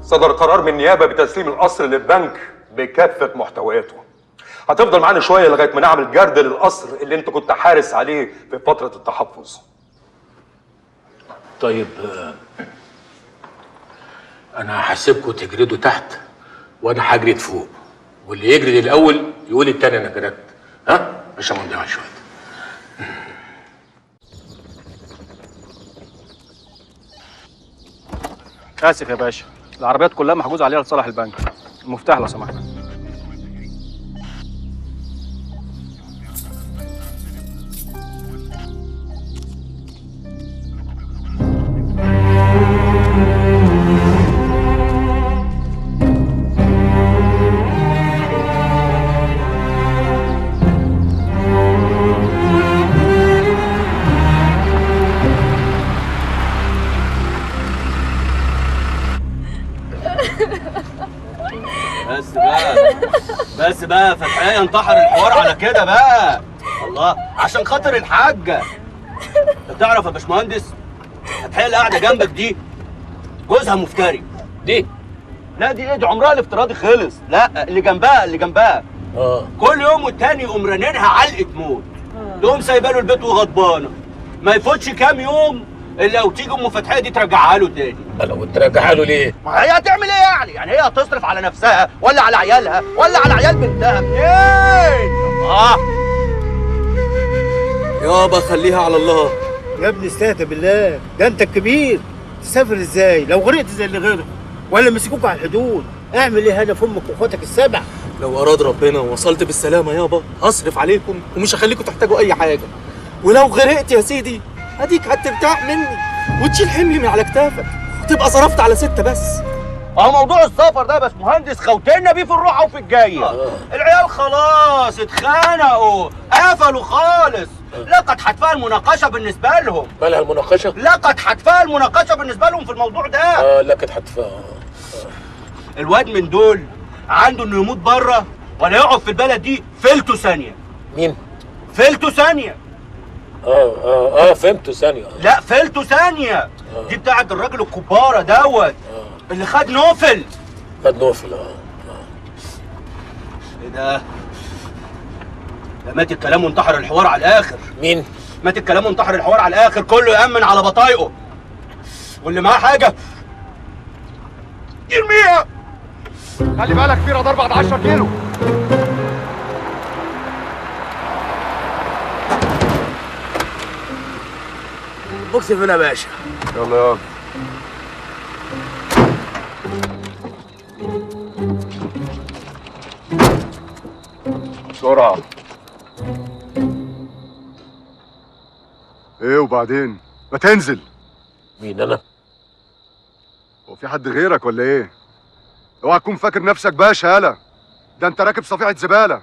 صدر قرار من النيابه بتسليم القصر للبنك بكافه محتوياته. هتفضل معانا شويه لغايه ما نعمل جرد للقصر اللي انت كنت حارس عليه في فتره التحفظ. طيب انا هسيبكم تجردوا تحت وانا هجرد فوق، واللي يجرد الاول يقول التاني انا جردت. ها؟ عشان ما نضيعش وقت. اسف يا باشا، العربيات كلها محجوز عليها لصالح البنك. المفتاح لو سمحت. بس بقى فتحية انتحر الحوار على كده بقى. الله، عشان خاطر الحاجة. انت تعرف يا باشمهندس، هتحل القعده جنبك دي جوزها مفتري. دي؟ لا دي ايه، دي عمرها الافتراضي خلص. لا اللي جنبها اللي جنبها. كل يوم والتاني يقوم رنينها علقه موت. تقوم سايبه له البيت وغضبانه. ما يفوتش كام يوم الا وتيجي ام فتحيه دي ترجعها له تاني. لو ترجعها له ليه؟ ما هي هتعمل ايه يعني؟ يعني هي هتصرف على نفسها ولا على عيالها ولا على عيال بنتها؟ منين؟ يابا خليها على الله. يا ابني استهدى بالله، ده انت الكبير. تسافر ازاي لو غرقت زي اللي غرق؟ ولا مسكوك على الحدود؟ اعمل ايه هنا في امك واخواتك السبع؟ لو اراد ربنا ووصلت بالسلامه يابا هصرف عليكم ومش هخليكم تحتاجوا اي حاجه. ولو غرقت يا سيدي اديك هترتاح مني وتشيل حملي من على كتافك وتبقى صرفت على 6 بس. موضوع السفر ده يا باشمهندس خوتنا بيه في الروحه وفي الجايه. العيال خلاص اتخانقوا قفلوا خالص. لقد حتفها المناقشه بالنسبه لهم. مالها المناقشه؟ لقد حتفها المناقشه بالنسبه لهم في الموضوع ده. لقد حتفها. الواد من دول عنده انه يموت بره ولا يقعد في البلد دي فلته ثانيه. مين؟ فلته ثانيه. فهمته ثانيه. لا فلته ثانيه. دي بتاعت الراجل الكباره دوت اللي خد نوفل. خد نوفل. ايه ده؟ ده مات الكلام وانتحر الحوار على الاخر. مين؟ مات الكلام وانتحر الحوار على الاخر، كله يأمن على بطايقه. واللي معاه حاجه يرميها. خلي بالك في رادار بعد 10 كيلو. بوكس فين يا باشا؟ يلا يلا. بسرعة. ايه وبعدين؟ ما تنزل. مين انا؟ هو في حد غيرك ولا ايه؟ اوعى تكون فاكر نفسك باشا يالا. ده انت راكب صفيحة زبالة.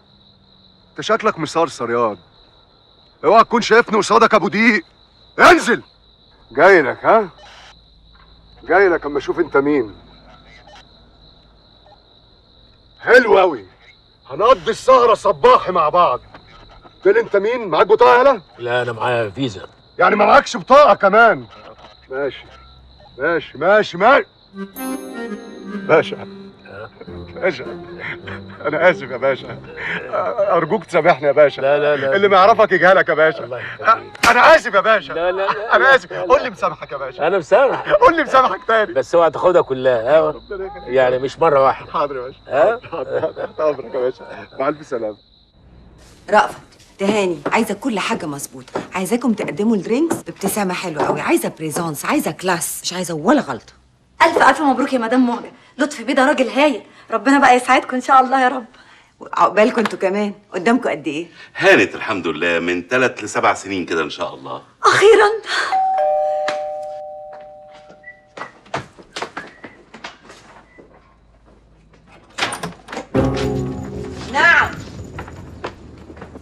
انت شكلك مصرصر ياض. اوعى تكون شايفني قصادك ابو دقيق. انزل. جاي لك ها؟ جاي لك اما اشوف انت مين. حلو اوي. هنقضي السهرة صباحي مع بعض. قلت لي انت مين؟ معاك بطاقة يالا؟ لا انا معايا فيزا. يعني ما معاكش بطاقة كمان؟ ماشي ماشي ماشي ماشي. باشا باشا انا اسف يا باشا، ارجوك تسامحني يا باشا. لا اللي ما يعرفك يجهلك يا باشا. انا اسف يا باشا. لا انا اسف. قول لي مسامحك يا باشا. انا مسامح. قول لي مسامحك تاني. بس اوعى تاخدها كلها. يعني مش مره واحده. حاضر يا باشا. حاضر تحت امرك يا باشا. مع الف سلامه. رأفت تهاني، عايزه كل حاجه مظبوطه. عايزاكم تقدموا الدرينكس بابتسامه حلوه قوي. عايزه بريزونس، عايزه كلاس، مش عايزه ولا غلطه. الف مبروك يا مدام مهجة. لطفي بيه ده راجل هايل. ربنا بقى يسعدكم ان شاء الله يا رب. عقبالكم انتوا كمان. قدامكم قد ايه؟ هانت الحمد لله من 3 ل 7 سنين كده ان شاء الله. اخيرا. نعم.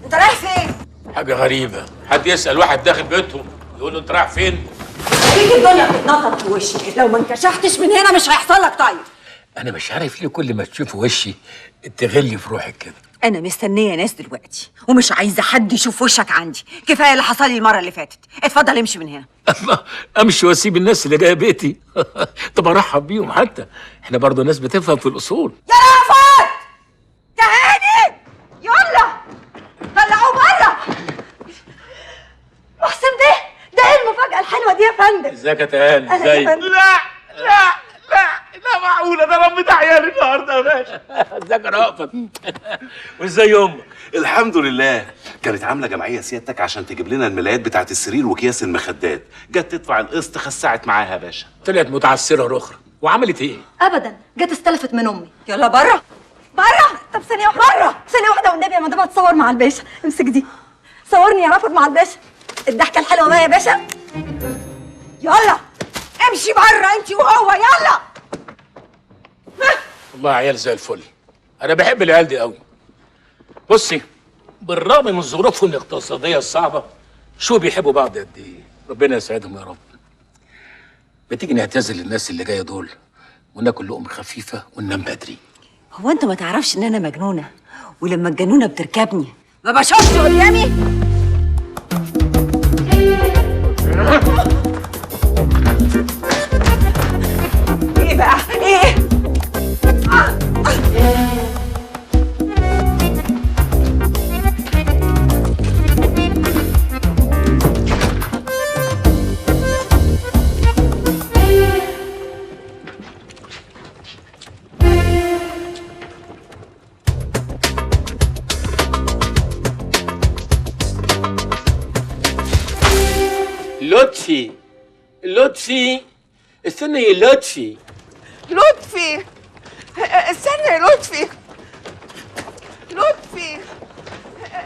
انت رايح فين؟ حاجه غريبه، حد يسال واحد داخل بيتهم يقول له انت رايح فين؟ فيك الدنيا بتتنطط في وشك. لو ما انكشفتش من هنا مش هيحصل لك طيب. انا مش عارف ليه كل ما تشوف وشي تغلي في روحك كده. انا مستنيه ناس دلوقتي ومش عايزه حد يشوف وشك عندي. كفايه اللي حصل لي المره اللي فاتت. اتفضل امشي من هنا. الله، امشي واسيب الناس اللي جايه بيتي؟ طب ارحب بيهم، حتى احنا برضه ناس بتفهم في الاصول. يا رأفت تهاني يلا طلعوه بره. محسن ده ايه المفاجاه الحلوه دي يا فندم؟ ازيك يا تهاني؟ أهلا يا ازيك؟ فندم. لا معقوله ده ربيت عيالي النهارده يا باشا. ازيك يا رأفت؟ وازاي امك؟ الحمد لله. كانت عامله جمعيه سيادتك عشان تجيب لنا الملايات بتاعت السرير واكياس المخدات. جت تدفع القسط خسعت معاها يا باشا. طلعت متعسره اخرى. وعملت ايه؟ ابدا، جت استلفت من امي. يلا بره بره. طب ثانيه واحده. بره ثانيه واحده والنبي يا مدام هتصور مع الباشا. امسك دي. صورني يا رافض مع الباشا. الضحكه الحلوه بقى يا باشا. يلا امشي بره انت وهو. يلا. والله عيال زي الفل. انا بحب العيال دي قوي. بصي، بالرغم من ظروفهم الاقتصاديه الصعبه شو بيحبوا بعض قد ايه. ربنا يسعدهم يا رب. بتيجي نعتزل الناس اللي جايه دول وناكل لقمه خفيفه وننام بدري. هو انت ما تعرفش ان انا مجنونه؟ ولما الجنونه بتركبني ما بشوفش قدامي. ايه بقى ايه؟ لطفي لطفي استنى يا لطفي. لطفي استنى يا لطفي. لطفي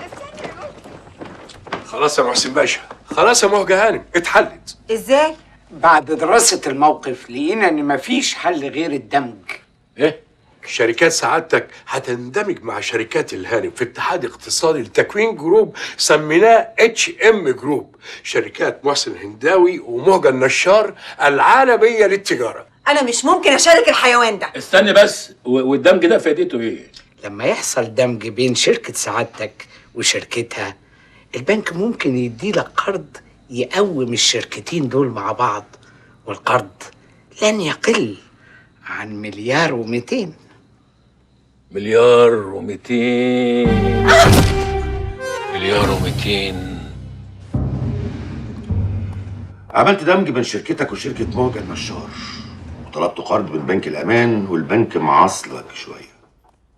استنى يا لطفي. خلاص يا محسن باشا، خلاص يا مهجة هانم اتحلت. ازاي؟ بعد دراسة الموقف لقينا ان مفيش حل غير الدمج. ايه؟ شركات سعادتك هتندمج مع شركات الهانم في اتحاد اقتصادي لتكوين جروب سميناه HM جروب، شركات محسن هنداوي ومهجة النشار العالمية للتجارة. انا مش ممكن اشارك الحيوان ده. استني بس، والدمج ده فائدته ايه؟ لما يحصل دمج بين شركة سعادتك وشركتها، البنك ممكن يديلك قرض يقوم الشركتين دول مع بعض، والقرض لن يقل عن $1,200,000. $1,200,000. $1,200,000. عملت دمج بين شركتك وشركة مهجة النشار، وطلبت قرض من بنك الأمان، والبنك معصلك شوية،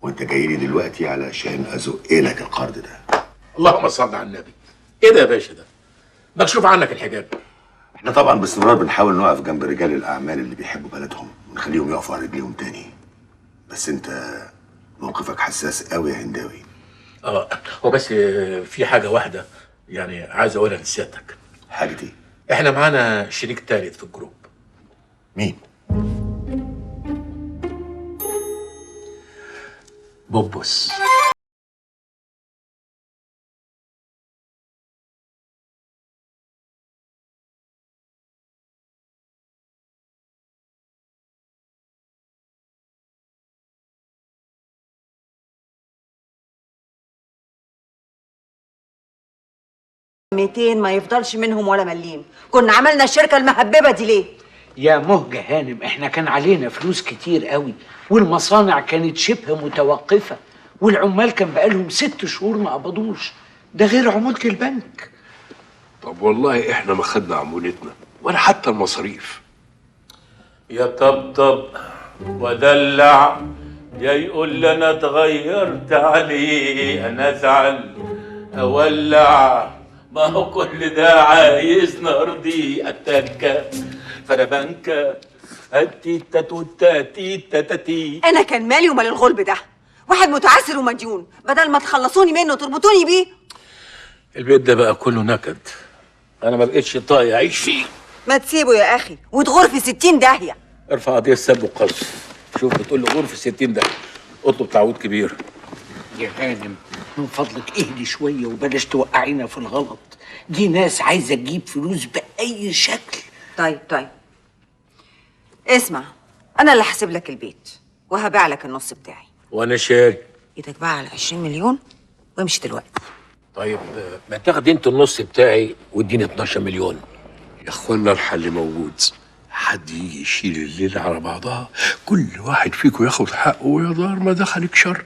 وأنت جاي لي دلوقتي علشان أزق لك القرض ده. اللهم صل على النبي. ايه ده يا باشا ده؟ مكشوف عنك الحجاب. احنا طبعا باستمرار بنحاول نقف جنب رجال الأعمال اللي بيحبوا بلدهم ونخليهم يقفوا على رجليهم تاني، بس أنت موقفك حساس قوي يا هنداوي. هو بس في حاجة واحدة يعني عايز أقولها لسيادتك. حاجة ايه؟ احنا معانا شريك تالت في الجروب. مين؟ بوبوس. $200 ما يفضلش منهم ولا مليم. كنا عملنا الشركة المهببة دي ليه؟ يا مهجة هانم، احنا كان علينا فلوس كتير قوي، والمصانع كانت شبه متوقفة، والعمال كان بقالهم 6 شهور ما قبضوش، ده غير عمولة البنك. طب والله احنا ما خدنا عمولتنا ولا حتى المصاريف. يا طبطب ودلع، يا يقول لي انا اتغيرت عليه، انا ازعل اولع، ما هو كل ده عايز نرضي التكه فانا بنكه التيتا توتا تيتا تاتي. انا كان مالي ومال الغلب ده؟ واحد متعسر ومديون، بدل ما تخلصوني منه تربطوني بيه. البيت ده بقى كله نكد، انا ما بقتش طايق اعيش فيه. ما تسيبه يا اخي وتغور في 60 داهيه. ارفع قضيه سب وقذف. شوف بتقول له غرفه 60 ده، اطلب تعويض كبير. يا هانم من فضلك اهدي شوية وبلاش توقعينا في الغلط، دي ناس عايزة تجيب فلوس بأي شكل. طيب اسمع، انا اللي هسيب لك البيت وهبيع لك النص بتاعي. وانا شاري. ايدك بقى على 20 مليون وامشي دلوقتي. طيب ما تاخد انت النص بتاعي واديني 12 مليون. يا اخوانا الحل موجود، حد يجي يشيل الليله على بعضها، كل واحد فيكم ياخد حقه ويا دار ما دخلك شر.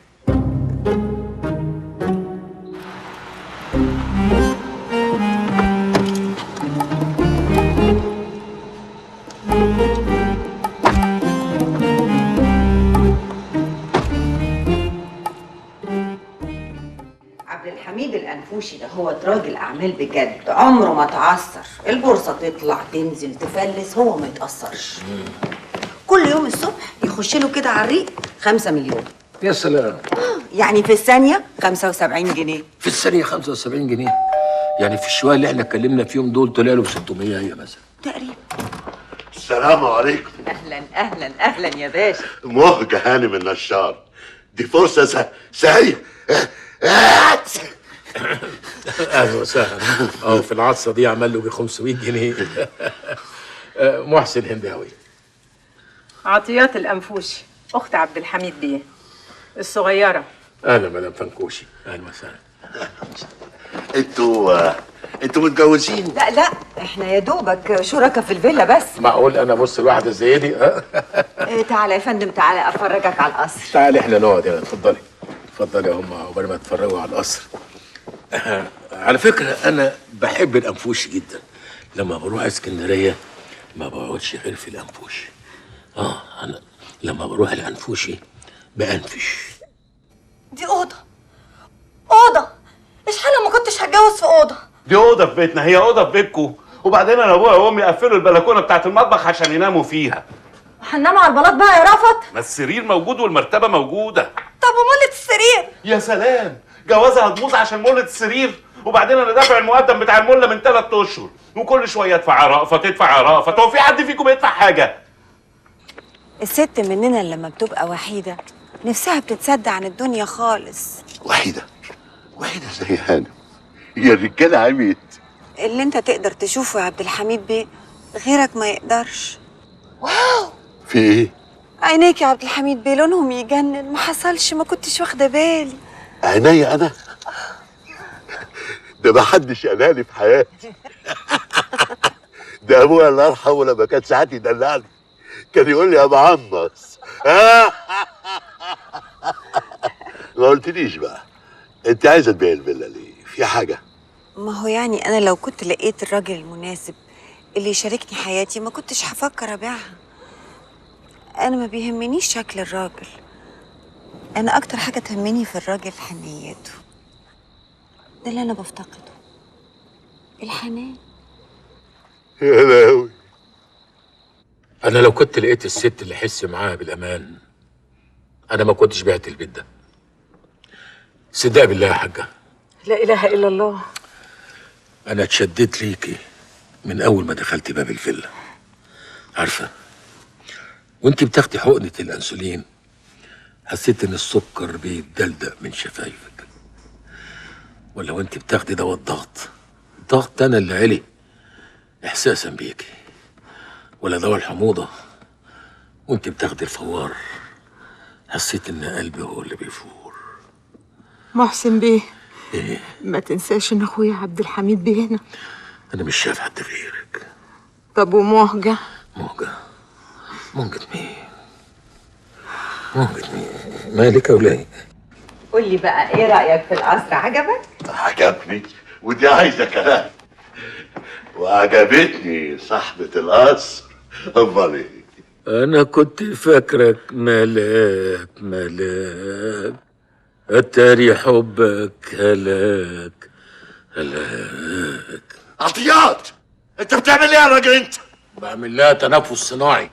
عبد الحميد الأنفوشي ده هو راجل أعمال بجد، عمره ما تعثر، البورصة تطلع تنزل تفلس هو ما يتأثرش. كل يوم الصبح يخش له كده على الريق 5 مليون. يا سلام. يعني في الثانية 75 جنيه. في الثانية 75 جنيه؟ يعني في الشوية اللي احنا اتكلمنا فيهم دول طلع له ب 600 هي مثلا. تقريبا. السلام عليكم. أهلا يا باشا. مهجة هانم النشار، دي فرصة سعيدة. اهلا وسهلا. في العطسة دي عمل له ب 500 جنيه. محسن هنداوي. عطيات الأنفوشي، أخت عبد الحميد بيه الصغيرة. اهلا مدام فنكوشي، اهلا وسهلا. انتوا انتوا متجوزين؟ لا لا، احنا يا دوبك شركاء في الفيلا بس. معقول انا بص لواحده زي دي؟ تعالى يا فندم، تعالى افرجك على القصر. تعالي احنا نقعد هنا. اتفضلي اتفضلي يا هم عقبال ما تتفرجوا على القصر. على فكره انا بحب الانفوشي جدا. لما بروح اسكندريه ما بقعدش غير في الانفوشي. انا لما بروح الانفوشي بانفش. دي اوضه اشحال ما كنتش هتجوز في اوضه. دي اوضه في بيتنا، هي اوضه في بيتكم. وبعدين انا ابويا وامي قفلوا البلكونه بتاعت المطبخ عشان يناموا فيها. هننام على البلاط بقى يا رفت؟ ما السرير موجود والمرتبه موجوده. طب ومولة السرير؟ يا سلام، جوازها هتبوظ عشان مولة السرير؟ وبعدين انا دافع المقدم بتاع المله من 3 اشهر، وكل شويه ادفع رأفت ادفع رأفت. هو في حد فيكم يدفع حاجه؟ الست مننا لما بتبقى وحيده نفسها بتتصدع عن الدنيا خالص. وحيده زي هانم، هي الرجاله عميت. اللي انت تقدر تشوفه يا عبد الحميد بيه غيرك ما يقدرش. واو، في ايه؟ عينيك يا عبد الحميد بيه لونهم يجنن. ما حصلش، ما كنتش واخده بالي. عينيا انا؟ ده ما حدش قالها في حياتي. ده ابويا الله يرحمه لما كان ساعات يدلعني كان يقول لي يا معمص. ما قلتليش بقى انت عايزه تبيع الفيلا ليه؟ في حاجه؟ ما هو يعني انا لو كنت لقيت الراجل المناسب اللي يشاركني حياتي ما كنتش هفكر ابيعها. انا ما بيهمنيش شكل الراجل، انا اكتر حاجه تهمني في الراجل حنيته. ده اللي انا بفتقده، الحنان. يا لهوي، انا لو كنت لقيت الست اللي احس معاها بالامان انا ما كنتش بعت البيت ده. صدق بالله يا حاجه، لا اله الا الله. انا اتشددت ليكي من اول ما دخلت باب الفيلا. عارفه وانت بتاخدي حقنه الانسولين حسيت ان السكر بيتدلدق من شفايفك. ولا وانت بتاخدي دواء الضغط انا اللي علي احساسا بيكي. ولا دواء الحموضه وانت بتاخدي الفوار حسيت ان قلبي هو اللي بيفور. محسن بيه، ايه؟ ما تنساش ان اخويا عبد الحميد بيه هنا. انا مش شايف حد غيرك. طب ومهجة؟ مهجة مين؟ مالك يا وليه؟ قول لي بقى ايه رايك في القصر؟ عجبك؟ عجبني، ودي عايزه كلام. وعجبتني صاحبه القصر. امال ايه؟ انا كنت فاكرك ملاك اتاري حبك هلاك. عطيات، انت بتعمل ايه يا راجل انت؟ بعمل لها تنفس صناعي.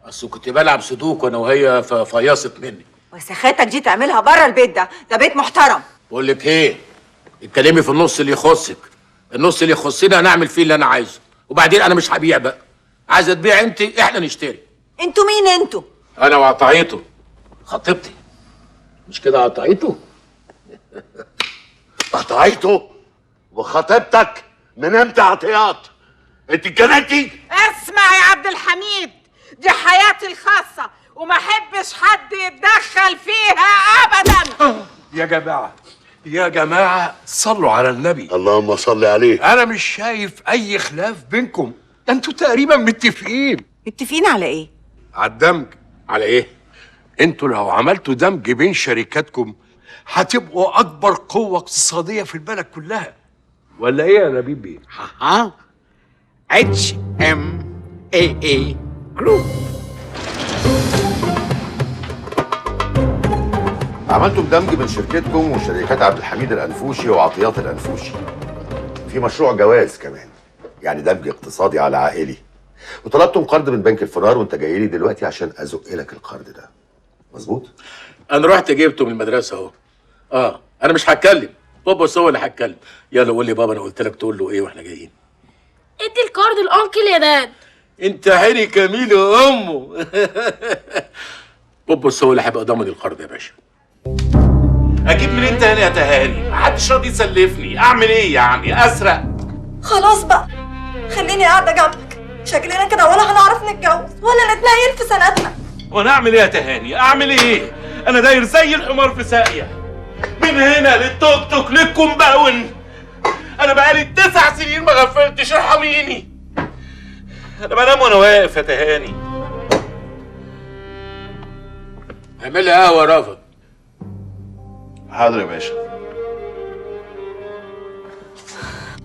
اصل كنت بلعب سودوك وانا وهي ففيصت مني. وسخاتك دي تعملها بره البيت ده بيت محترم. بقول لك ايه، اتكلمي في النص اللي يخصك. النص اللي يخصني انا اعمل فيه اللي انا عايزه، وبعدين انا مش هبيع بقى. عايزه تبيع انت، احنا نشتري. انتوا مين انتوا؟ انا وقطعيته خطيبتي. مش كده قطعيته؟ قطعيته وخطيبتك من امتى عطيات؟ انت اتجننتي؟ اسمع يا عبد الحميد، دي حياتي الخاصة وما احبش حد يتدخل فيها ابدا. يا جماعة صلوا على النبي. اللهم صل عليه. انا مش شايف اي خلاف بينكم، انتوا تقريبا متفقين على ايه؟ على الدمج. على ايه؟ انتوا لو عملتوا دمج بين شركاتكم هتبقوا اكبر قوة اقتصادية في البلد كلها. ولا ايه يا نبيل بيه؟ HMAA جروب. عملتم دمج بين شركتكم وشركات عبد الحميد الانفوشي وعطيات الانفوشي. في مشروع جواز كمان، يعني دمج اقتصادي على عائلي. وطلبتم قرض من بنك الفرار وانت جاي لي دلوقتي عشان ازق لك القرض ده. مظبوط؟ انا رحت جبته من المدرسه اهو. انا مش هتكلم، بابا هو اللي هيتكلم. يلا قول لي بابا، انا قلت لك تقول له ايه واحنا جايين؟ ادي الكارد الانكل يا داد. انت حري كميل يا امه. بابا هو اللي هيبقى ضامن القرض يا باشا. اجيب منين تاني يا تهاني؟ محدش راضي يسلفني، اعمل ايه يعني؟ اسرق؟ خلاص بقى، خليني قاعده جنبك. شكلنا كده ولا هنعرف نتجوز ولا نتنيل في سنتنا. وانا اعمل ايه يا تهاني؟ اعمل ايه؟ انا داير زي الحمار في ساقيه، من هنا للتوك توك للكومباون. انا بقالي 9 سنين ما غفلتش، ارحميني. انا بنام وانا واقف يا تهاني. اعمل لي قهوه يا رافض. حاضر يا باشا.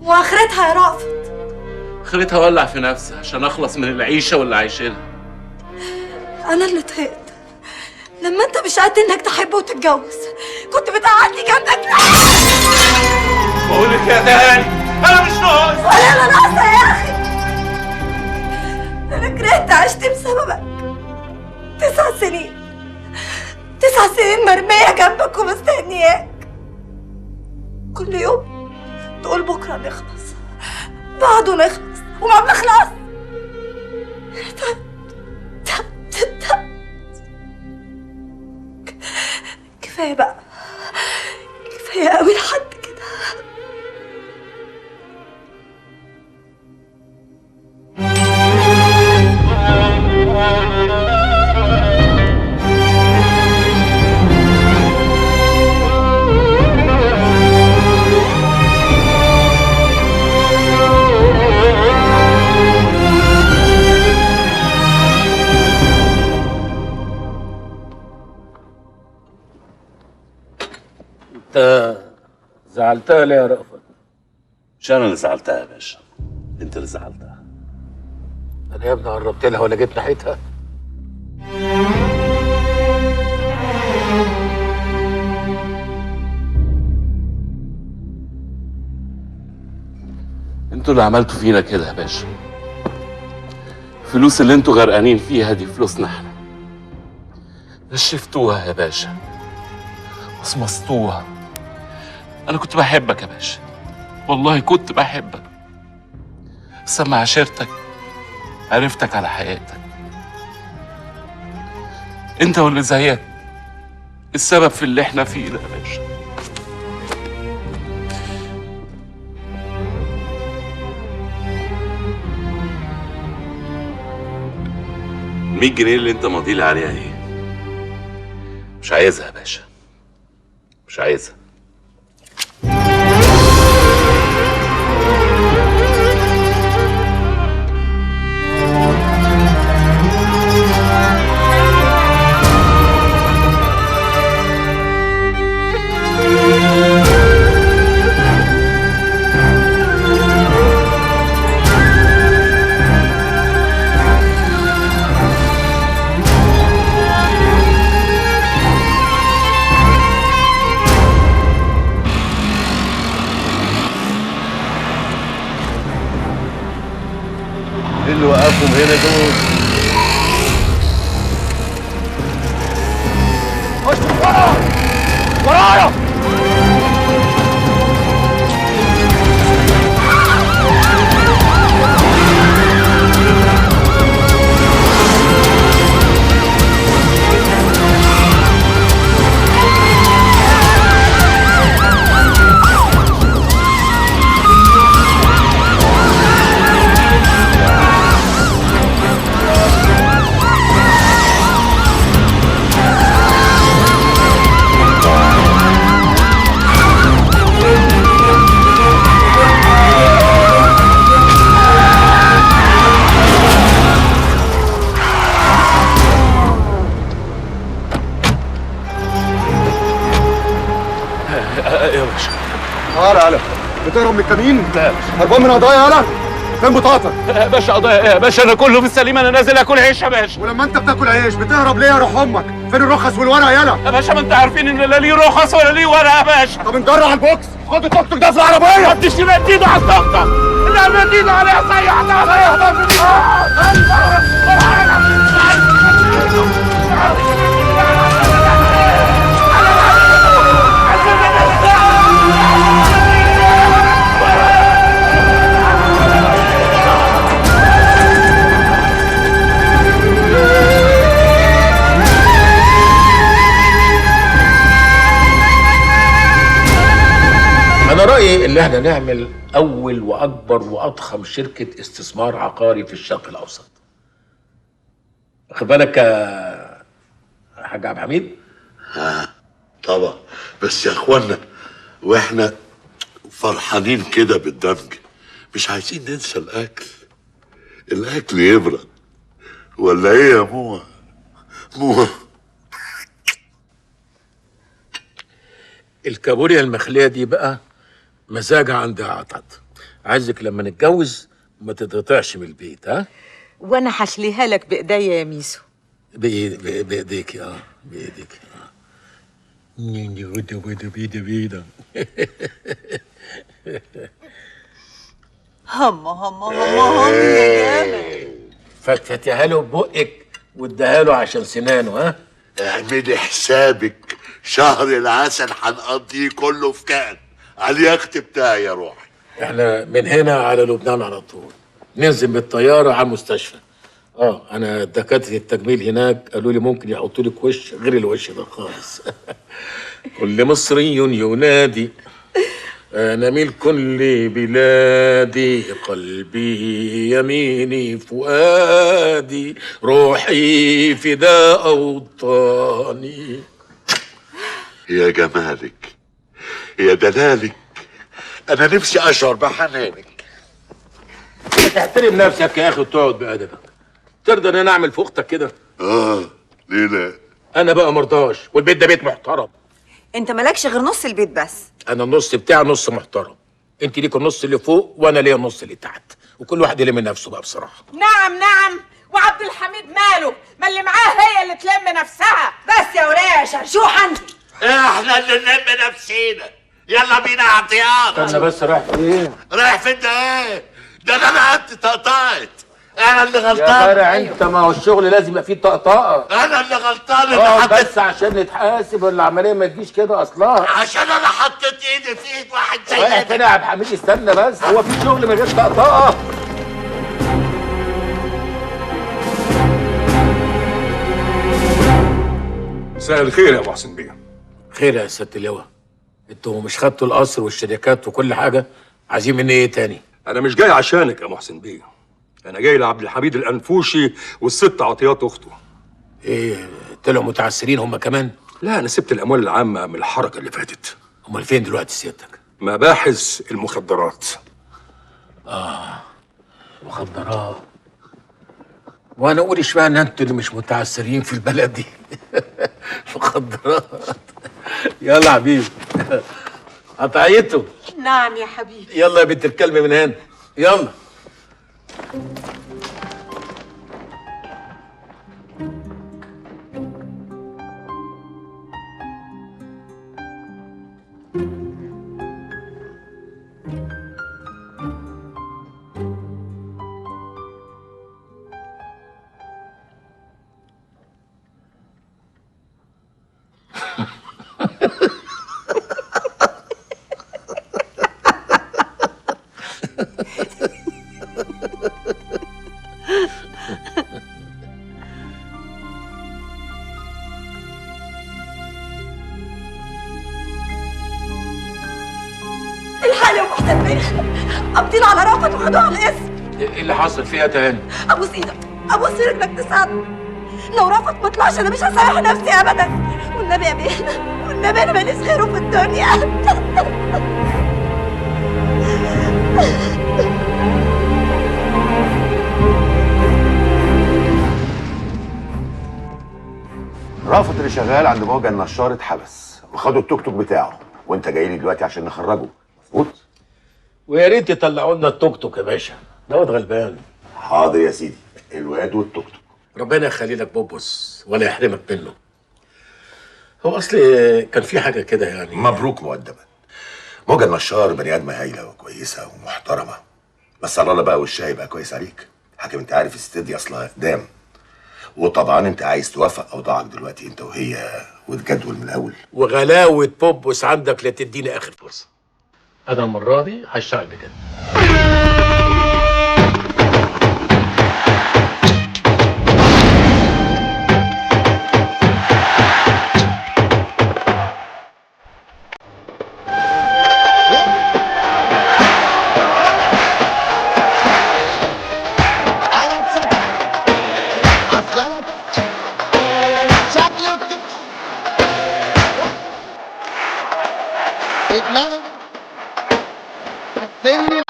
واخرتها يا رافض؟ خليتها اولع في نفسي عشان اخلص من العيشه واللي عايشينها. انا اللي طهقت لما انت مش قد انك تحب وتتجوز. كنت بتقعدني جنبك. بقول لك يا تهاني انا مش ناقص. ولا انا ناقصه يا اخي. انا كرهت عشت بسببك 9 سنين. 9 سنين مرميه جنبك ومستنياك. كل يوم تقول بكره نخلص، بعده نخلص، وما بنخلص. كفايه بقى، كفايه قوي لحد كده. انت زعلتها ليه يا رأفت؟ مش انا اللي زعلتها يا باشا، انت اللي زعلتها. انا يا ابني قربت لها ولا جيت ناحيتها؟ انتوا اللي عملتوا فينا كده يا باشا. الفلوس اللي انتوا غرقانين فيها دي فلوسنا احنا. نشفتوها يا باشا، وصمصتوها. انا كنت بحبك يا باشا، والله كنت بحبك، بس لما عشرتك عرفتك على حقيقتك. انت واللي زيك السبب في اللي احنا فيه ده يا باشا. ال100 جنيه اللي انت ماضيلي عليها ايه؟ مش عايزها يا باشا، مش عايزها. ايه اللي وقفهم هنا دول؟ خش ورايا ورايا. يا باشا تعالى بتهرب من الكمين؟ لا يا باشا. هربان من قضايا يالا؟ فين بطاقتك؟ يا باشا قضايا ايه يا باشا؟ انا كله في السليم، انا نازل اكل عيش يا باشا. ولما انت بتاكل عيش بتهرب ليه يا روح امك؟ فين الرخص والورق يالا؟ يا باشا ما انت عارفين ان لا ليه رخص ولا ليه ورق يا باشا. طب نجرع البوكس، خد التوك توك ده في العربيه. ما تديش مد ايده على التوك توك، اللي مد ايده عليها أنا رأيي إن إحنا نعمل أول وأكبر وأضخم شركة استثمار عقاري في الشرق الأوسط. واخد بالك يا حاج عبد الحميد؟ طبعا، بس يا اخوانا واحنا فرحانين كده بالدمج، مش عايزين ننسى الاكل. الاكل يبرد ولا ايه يا موه؟ موه الكابوريا المخليه دي بقى مزاجها عندي يا عطعط. عايزك لما نتجوز ما تتقطعش من البيت، ها؟ وانا هشليها لك بايديا يا ميسو. بايديك بايديك بيدا هم يا جامد. فتفتيها له ببقك واديها له عشان سنانه، ها؟ اعملي حسابك شهر العسل هنقضيه كله في كأن على اليخت بتاعي يا روحي. احنا من هنا على لبنان على طول، ننزل بالطياره على المستشفى. انا دكاتره التجميل هناك قالوا لي ممكن يحطوا لك وش غير الوش ده خالص. كل مصري ينادي انا من كل بلادي، قلبي يميني فؤادي، روحي فداء اوطاني. يا جمالك يا دلالك، انا نفسي اشعر بحنانك. تحترم نفسك يا اخي وتقعد بادبك. ترضى ان انا اعمل في اختك كده؟ ليه لا؟ انا بقى مرضاش، والبيت ده بيت محترم. انت مالكش غير نص البيت بس. انا النص بتاعي نص محترم، انت ليك النص اللي فوق وانا ليا النص اللي تحت، وكل واحد يلم نفسه بقى بصراحه. نعم، وعبد الحميد ماله؟ ما اللي معاه هي اللي تلم نفسها. بس يا وليه يا شرشوح انت. احنا اللي نلم نفسينا. يلا بينا يا عطيان. استنى بس، رايح فين؟ رايح فين ده ايه؟ ده انا قعدت طقطقت. انا اللي غلطان يا فرع انت، ما هو الشغل لازم يبقى فيه طقطقه. انا اللي غلطان اللي حطيت. بس عشان نتحاسب والعمليه ما تجيش كده اصلا. عشان انا حطيت ايدي في ايد واحد زي رايح فين يا عبد الحميد؟ استنى بس، هو في شغل من غير طقطقه؟ مساء الخير يا ابو حسن بيه. خير يا سياده اللواء، انتوا مش خدتوا القصر والشركات وكل حاجه؟ عايزين مني ايه تاني؟ انا مش جاي عشانك يا محسن بيه، انا جاي لعبد الحميد الانفوشي والست عطيات اخته. ايه، طلعوا متعسرين هم كمان؟ لا، انا سبت الاموال العامه من الحركه اللي فاتت. امال فين دلوقتي سيادتك؟ مباحث المخدرات. مخدرات. وانا اقول اشمعنى انتوا اللي مش متعسرين في البلد دي؟ مخدرات. يلا حبيبي، قطعيته. نعم يا حبيبي. يلا يا بنت الكلب من هنا، يلا. الحقني يا ام حسن بيه، قابضين على رأفت وخدوه على الاسم. ايه اللي حصل فيها تاني؟ ابوس ايدك، ابوس رجلك تساعدني. لو رأفت ما طلعش انا مش هسامح نفسي ابدا. والنبي يا بيه، والنبي انا ماليش غيره في الدنيا. رافت اللي شغال عند موجة النشار اتحبس وخدوا التوك توك بتاعه، وانت جاي لي دلوقتي عشان نخرجه، مظبوط؟ ويا ريت يطلعوا لنا التوك توك يا باشا، دوت غلبان. حاضر يا سيدي، الواد والتوك توك. ربنا يخلي لك بوبوس ولا يحرمك منه. هو اصل كان في حاجه كده يعني. مبروك مقدما. موجة النشار بني ادمه هايله وكويسه ومحترمه، بس على الله بقى وشها يبقى كويس عليك. حاكم انت عارف الست دي اصلها اقدام، وطبعا انت عايز توفق اوضاعك دلوقتي انت وهي وتجدول من الاول. وغلاوه بوبوس عندك لا تديني اخر فرصه. انا المره دي هشتغل بجد. بقول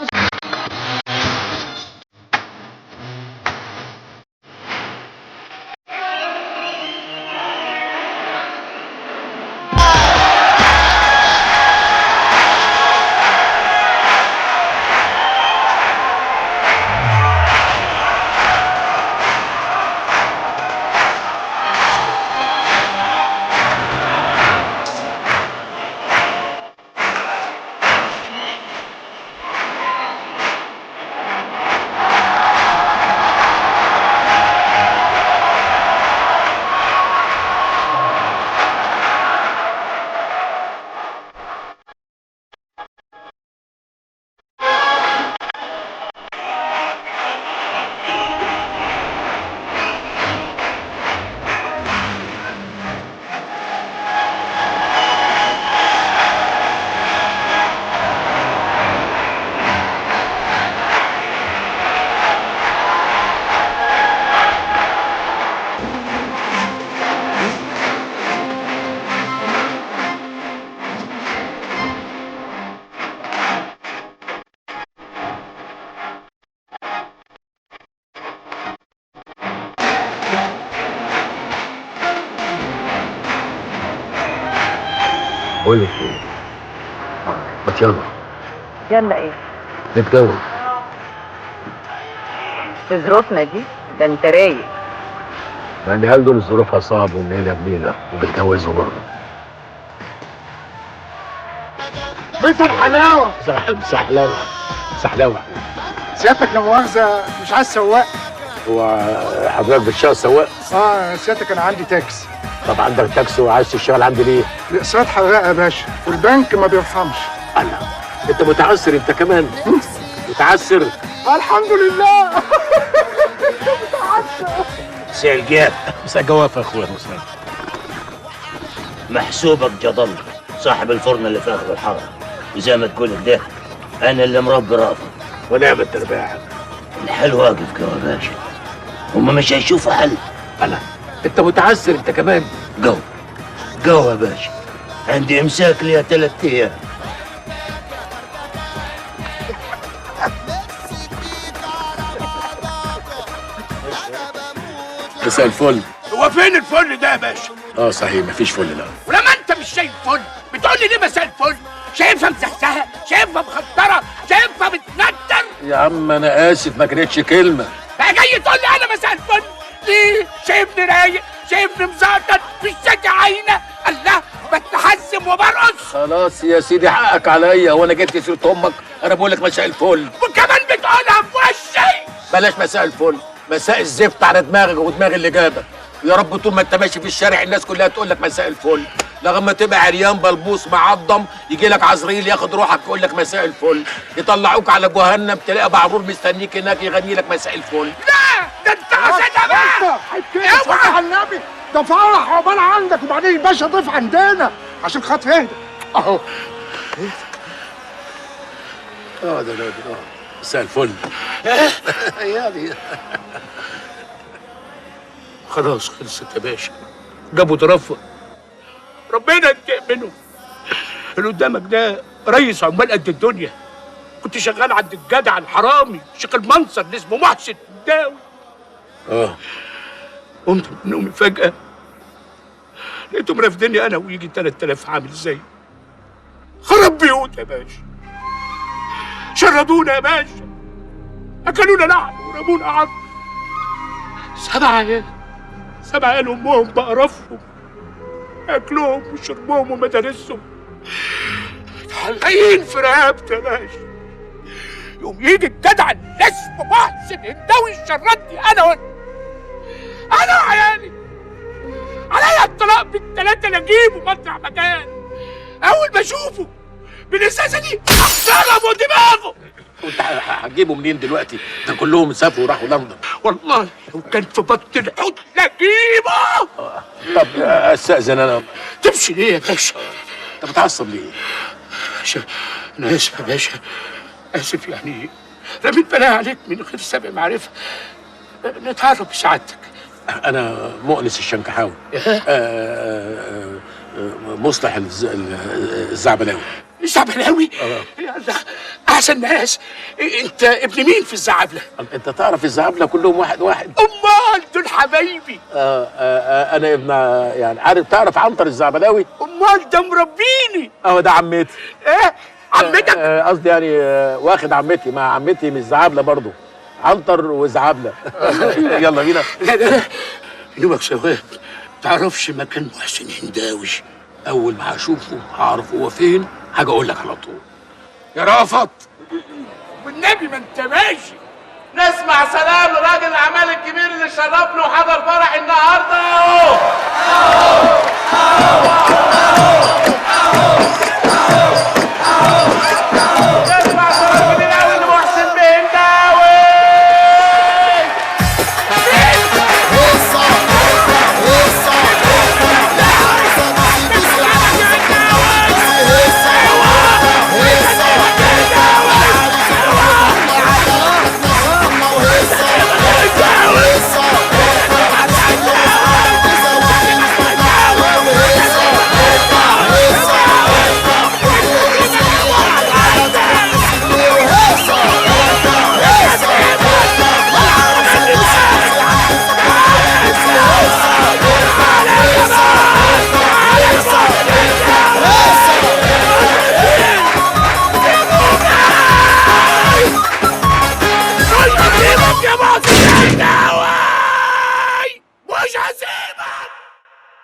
لك ايه؟ ما يلا يلا ايه؟ نتجوز. في ظروفنا دي ده انت رايق. يعني هل دول ظروفها صعب ومنيلة بنيلة وبتجوزوا برضه؟ بيت الحلاوه. سحلاوه سحلاوه. سيادتك لا مؤاخذه مش عايز سواق. هو حضرتك بتشتغل سواق؟ سيادتك انا عندي تاكسي. طب عندك تاكسي وعايز تشتغل عندي ليه؟ الاقساط حراقه يا باشا والبنك ما بيرحمش. الله، انت متعسر انت كمان. متعسر. الحمد لله. متعسر. مساء الجاب. مساء الجواف يا اخويا مساء. محسوبك جدل صاحب الفرن اللي في اخر الحرم، وزي ما تقول ده انا اللي مربي رافض. ونعم الترباع. الحل واقف كده يا باشا، هما مش هيشوفوا حل. الله، انت متعسر انت كمان. جو يا باشا، عندي امساك ليها 3 ايام. مساء الفل. هو فين الفل ده يا باشا؟ صحيح مفيش فل لا. ولما انت مش شايف فل بتقول لي ليه مساء الفل؟ شايفها مزحزحه، شايفها مخدره، شايفها بتنتر. يا عم انا اسف ما كانتش كلمه. بقى جاي تقول لي انا مساء الفل؟ ليه؟ شايفني رايق، شايفني مزقطط، مش ساكي عينه، الله بتحزم وبرقص. خلاص يا سيدي حقك عليا، وانا جبت سيره امك؟ انا بقول لك مساء الفل وكمان بتقولها في وشي. بلاش مساء الفل، مساء الزفت على دماغك ودماغ اللي جابك. يا رب طول ما انت ماشي في الشارع الناس كلها تقول لك مساء الفل، لغايه تبقى عريان بلبوس معضم يجي لك عزريل ياخد روحك يقول لك مساء الفل، يطلعوك على جهنم تلاقي بعرور مستنيك هناك يغني لك مساء الفل. لا ده انت قصدها بقى. اوعى على النبي، ده فرح عقبال عندك وبعدين الباشا ضيف عندنا عشان خاطر اهدى اهو. ده مساء الفل. يعني خلاص خلصت يا باشا، جابوا ترفه. ربنا ينتقم منه. اللي قدامك ده رئيس عمال قد الدنيا، كنت شغال عند الجدع الحرامي شيخ المنصر اللي اسمه محسن الداوي. قمت من نومي فجأة لقيتهم رافديني انا ويجي 3000 عامل زي خرب بيوت يا باشا، شردونا يا باشا، اكلونا لحم ورمونا عظم. 7 عيال 7 عيال امهم بقرفهم، اكلهم وشربهم ومدارسهم متعلقين في رقبتي يا باشا. يوم يجي الجدع اللي اسمه محسن الداوي يشردني انا وعيالي، عليا الطلاق بال3 اللي اجيبه مطرح مكان. اول ما اشوفه بالازازه دي اضربه دماغه. وانت هتجيبه منين دلوقتي؟ ده كلهم سافروا وراحوا لندن. والله لو كان في بطن الحوت لاجيبه. طب استاذن انا. تمشي ليه يا باشا؟ انت متعصب ليه؟ باشا انا اسف يا باشا، اسف يعني رميت بلاها عليك من غير سابق معرفه. نتعرف بسعادتك. انا مؤنس الشنكحاوي، مصلح الزعبلاوي. الزعبلاوي؟ يلا احسن ناس. انت ابن مين في الزعبله؟ انت تعرف الزعبله كلهم واحد واحد. امال دول حبايبي. انا ابن يعني عارف، تعرف عنتر الزعبلاوي؟ امال ده مربيني. ده عمتي. ايه عمتك؟ قصدي يعني واخد عمتي مع عمتي من الزعبله برضه، عنتر وزعبله. يلا بينا. لا يومك شباب، تعرفش مكان محسن هنداوي؟ اول ما هشوفه هعرف هو فين، حاجه اقول لك على طول. يا رافت والنبي ما انت ماشي. نسمع سلام لراجل الاعمال الكبير اللي شرفنا وحضر فرح النهارده اهو. نسمع سلام كبير قوي لمحسن بيه هنداوي.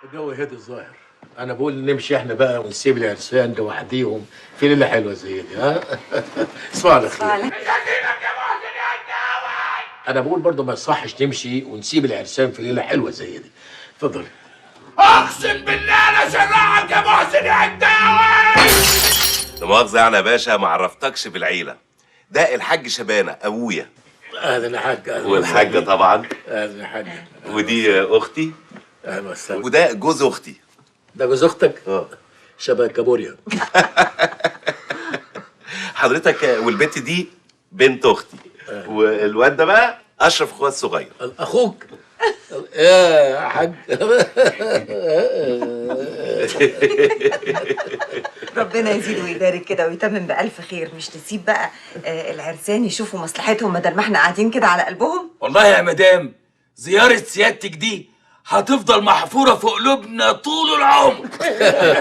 الجو هدي الظاهر. انا بقول نمشي احنا بقى ونسيب العرسان لوحديهم في ليله حلوه زي دي. اسمع على خير. انا بقول برضه ما يصحش نمشي ونسيب العرسان في ليله حلوه زي دي. اتفضل. اقسم بالله انا شرعك يا محسن يا هنداوي. لا مؤاخذة يعني يا باشا، ما عرفتكش بالعيله. ده الحاج شبانه ابويا. اهلا يا حاج. والحاجه طبعا. اهلا يا حاج. ودي اختي. اهلا وسهلا. وده جوز اختي. ده جوز اختك؟ شبه كابوريا. حضرتك والبنت دي بنت اختي. والواد ده بقى اشرف اخويا الصغير. اخوك؟ يا حاج. ربنا يزيد ويبارك كده ويتمم بألف خير. مش تسيب بقى العرسان يشوفوا مصلحتهم بدل ما احنا قاعدين كده على قلبهم؟ والله يا مدام زيارة سيادتك دي هتفضل محفورة في قلوبنا طول العمر.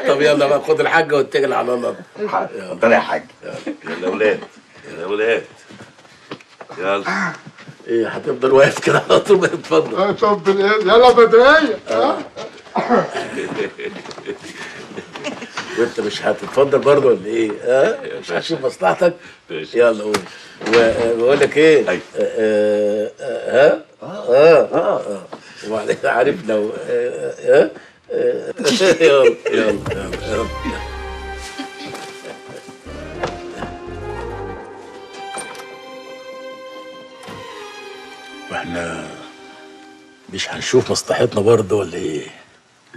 طب يلا بقى خد الحاجة واتكل على الله. اتفضل يا حاج. يلا يا ولاد، يلا يا ولاد، يلا. ايه هتفضل واقف كده على طول؟ اتفضل. طب يلا بداية. وانت مش هتتفضل برضه ولا ايه؟ مش هتشوف مصلحتك؟ يلا قول. وبقول لك ايه؟ وبعدين عارف لو يلا يلا يلا. واحنا مش هنشوف مصلحتنا برضه ولا ايه؟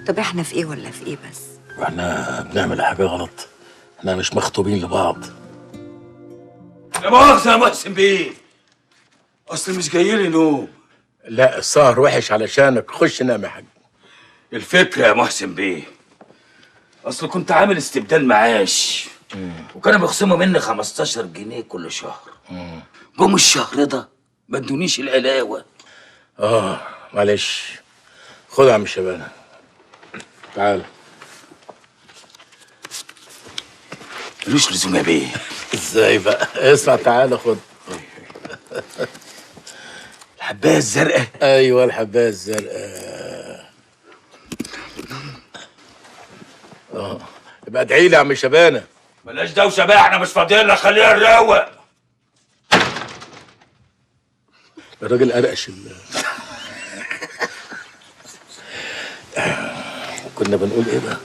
طب احنا في ايه ولا في ايه بس؟ واحنا بنعمل حاجة غلط؟ احنا مش مخطوبين لبعض. لا مؤاخذة يا محسن بيه، أصل مش جايلي نوم. لا السهر وحش علشانك، خش نام يا حاج. الفكرة يا محسن بيه، أصل كنت عامل استبدال معاش وكانوا بيخصموا مني 15 جنيه كل شهر. جم الشهر ده ما ادونيش العلاوة. معلش، خد يا عم شبانة، تعال. ملوش لزوم يا بيه. ازاي بقى؟ اسمع تعالى خد. الحباية الزرقاء. ايوه الحباية الزرقاء. يبقى ادعي لي يا عم شبانة. بلاش دوشة بقى، احنا مش فاضيين لك، خليها نروق. الراجل قرقش كنا بنقول ايه بقى؟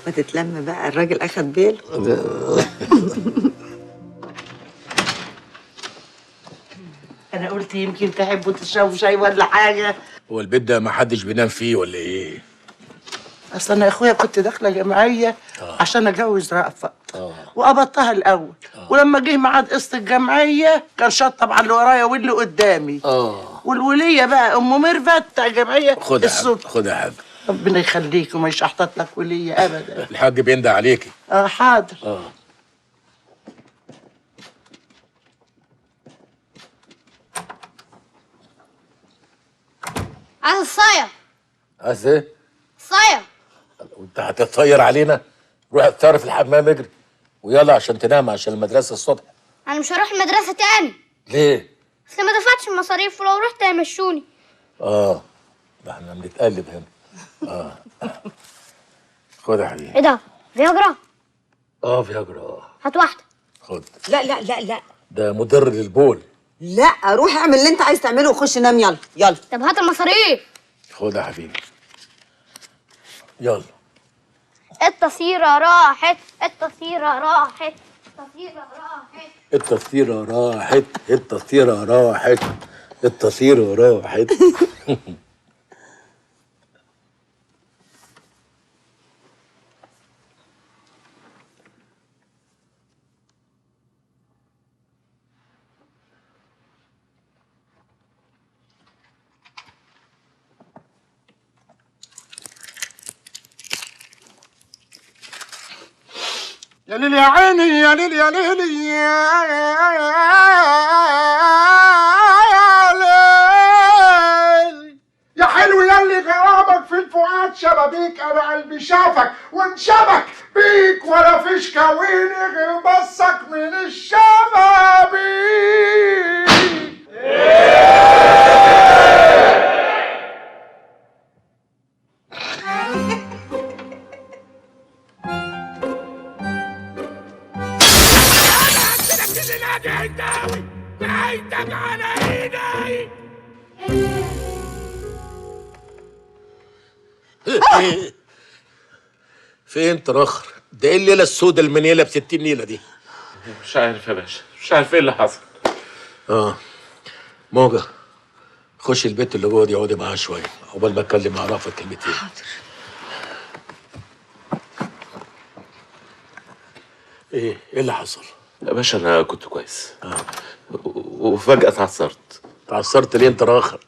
ما تتلم بقى، الراجل اخد باله. انا قلت يمكن تحبوا تشربوا شاي ولا حاجه. هو البيت ده ما حدش بينام فيه ولا ايه؟ اصل انا يا اخويا كنت داخله جمعيه عشان اتجوز رأفت وقبضتها الاول. ولما جه ميعاد قسط الجمعيه كان شطب على اللي ورايا واللي قدامي. والوليه بقى ام ميرفت بتاع الجمعيه. خد يا حاج، خد يا حاج. ربنا يخليك وما يشحطط لك وليه ابدا. الحاج بيندى عليكي. حاضر. عايز الصاية. عايز ايه؟ الصاية. وانت هتطير علينا؟ روح اتصرف في الحمام اجري ويلا عشان تنام عشان المدرسه الصبح. انا مش هروح المدرسة تاني، ليه؟ اصل ما دفعتش المصاريف ولو رحت هيمشوني. ده احنا بنتقلب هنا. خد يا حبيبي. ايه ده؟ فياجرا؟ فياجرا. هات واحدة. خد. لا لا لا لا ده مضر للبول. لا، روح اعمل اللي انت عايز تعمله وخش نام. يلا يلا. طب هات المصاريف. خد يا حبيبي. يلا. التصيرة راحت، التصيرة راحت، التصيرة راحت. التصيرة راحت، التصيرة راحت، التصيرة راحت. يا ليل يا عيني يا ليل يا ليل يا ليل يا حلو ياللي غرامك في الفؤاد شبابيك. انا قلبي شافك وانشبك بيك ولا فيش كويني غير بصك من الشبابيك. فين تراخر؟ ده ايه الليله السوداء المنيله ب60 نيله دي؟ مش عارف يا باشا، مش عارف ايه اللي حصل. موجة خش البيت اللي جوه دي اقعدي معاها شويه عقبال ما اتكلم مع رافض كلمتين. حاضر. ايه اللي حصل؟ يا باشا انا كنت كويس وفجأة اتعثرت. اتعثرت ليه انت راخر؟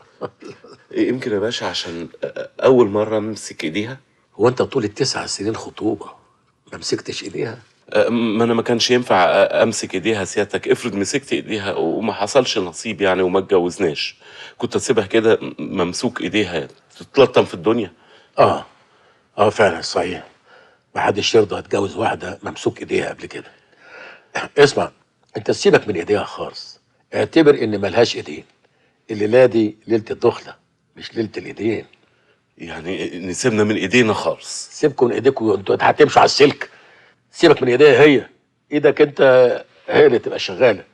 يمكن يا باشا عشان اول مرة امسك ايديها. هو انت طول ال9 سنين خطوبه ما مسكتش ايديها؟ ما انا ما كانش ينفع امسك ايديها سيادتك. افرض مسكت ايديها وما حصلش نصيب يعني وما اتجوزناش، كنت اسيبها كده ممسوك ايديها تتلطم في الدنيا. فعلا صحيح. ما حدش يرضى يتجوز واحده ممسوك ايديها قبل كده. اسمع، انت سيبك من ايديها خالص، اعتبر ان ملهاش ايدين. الليله دي ليله الدخله مش ليله الايدين. يعني نسيبنا من ايدينا خالص؟ سيبكم من ايديكم، انتوا هتمشوا على السلك. سيبك من ايديها هي، ايدك انت هي اللي تبقى شغاله.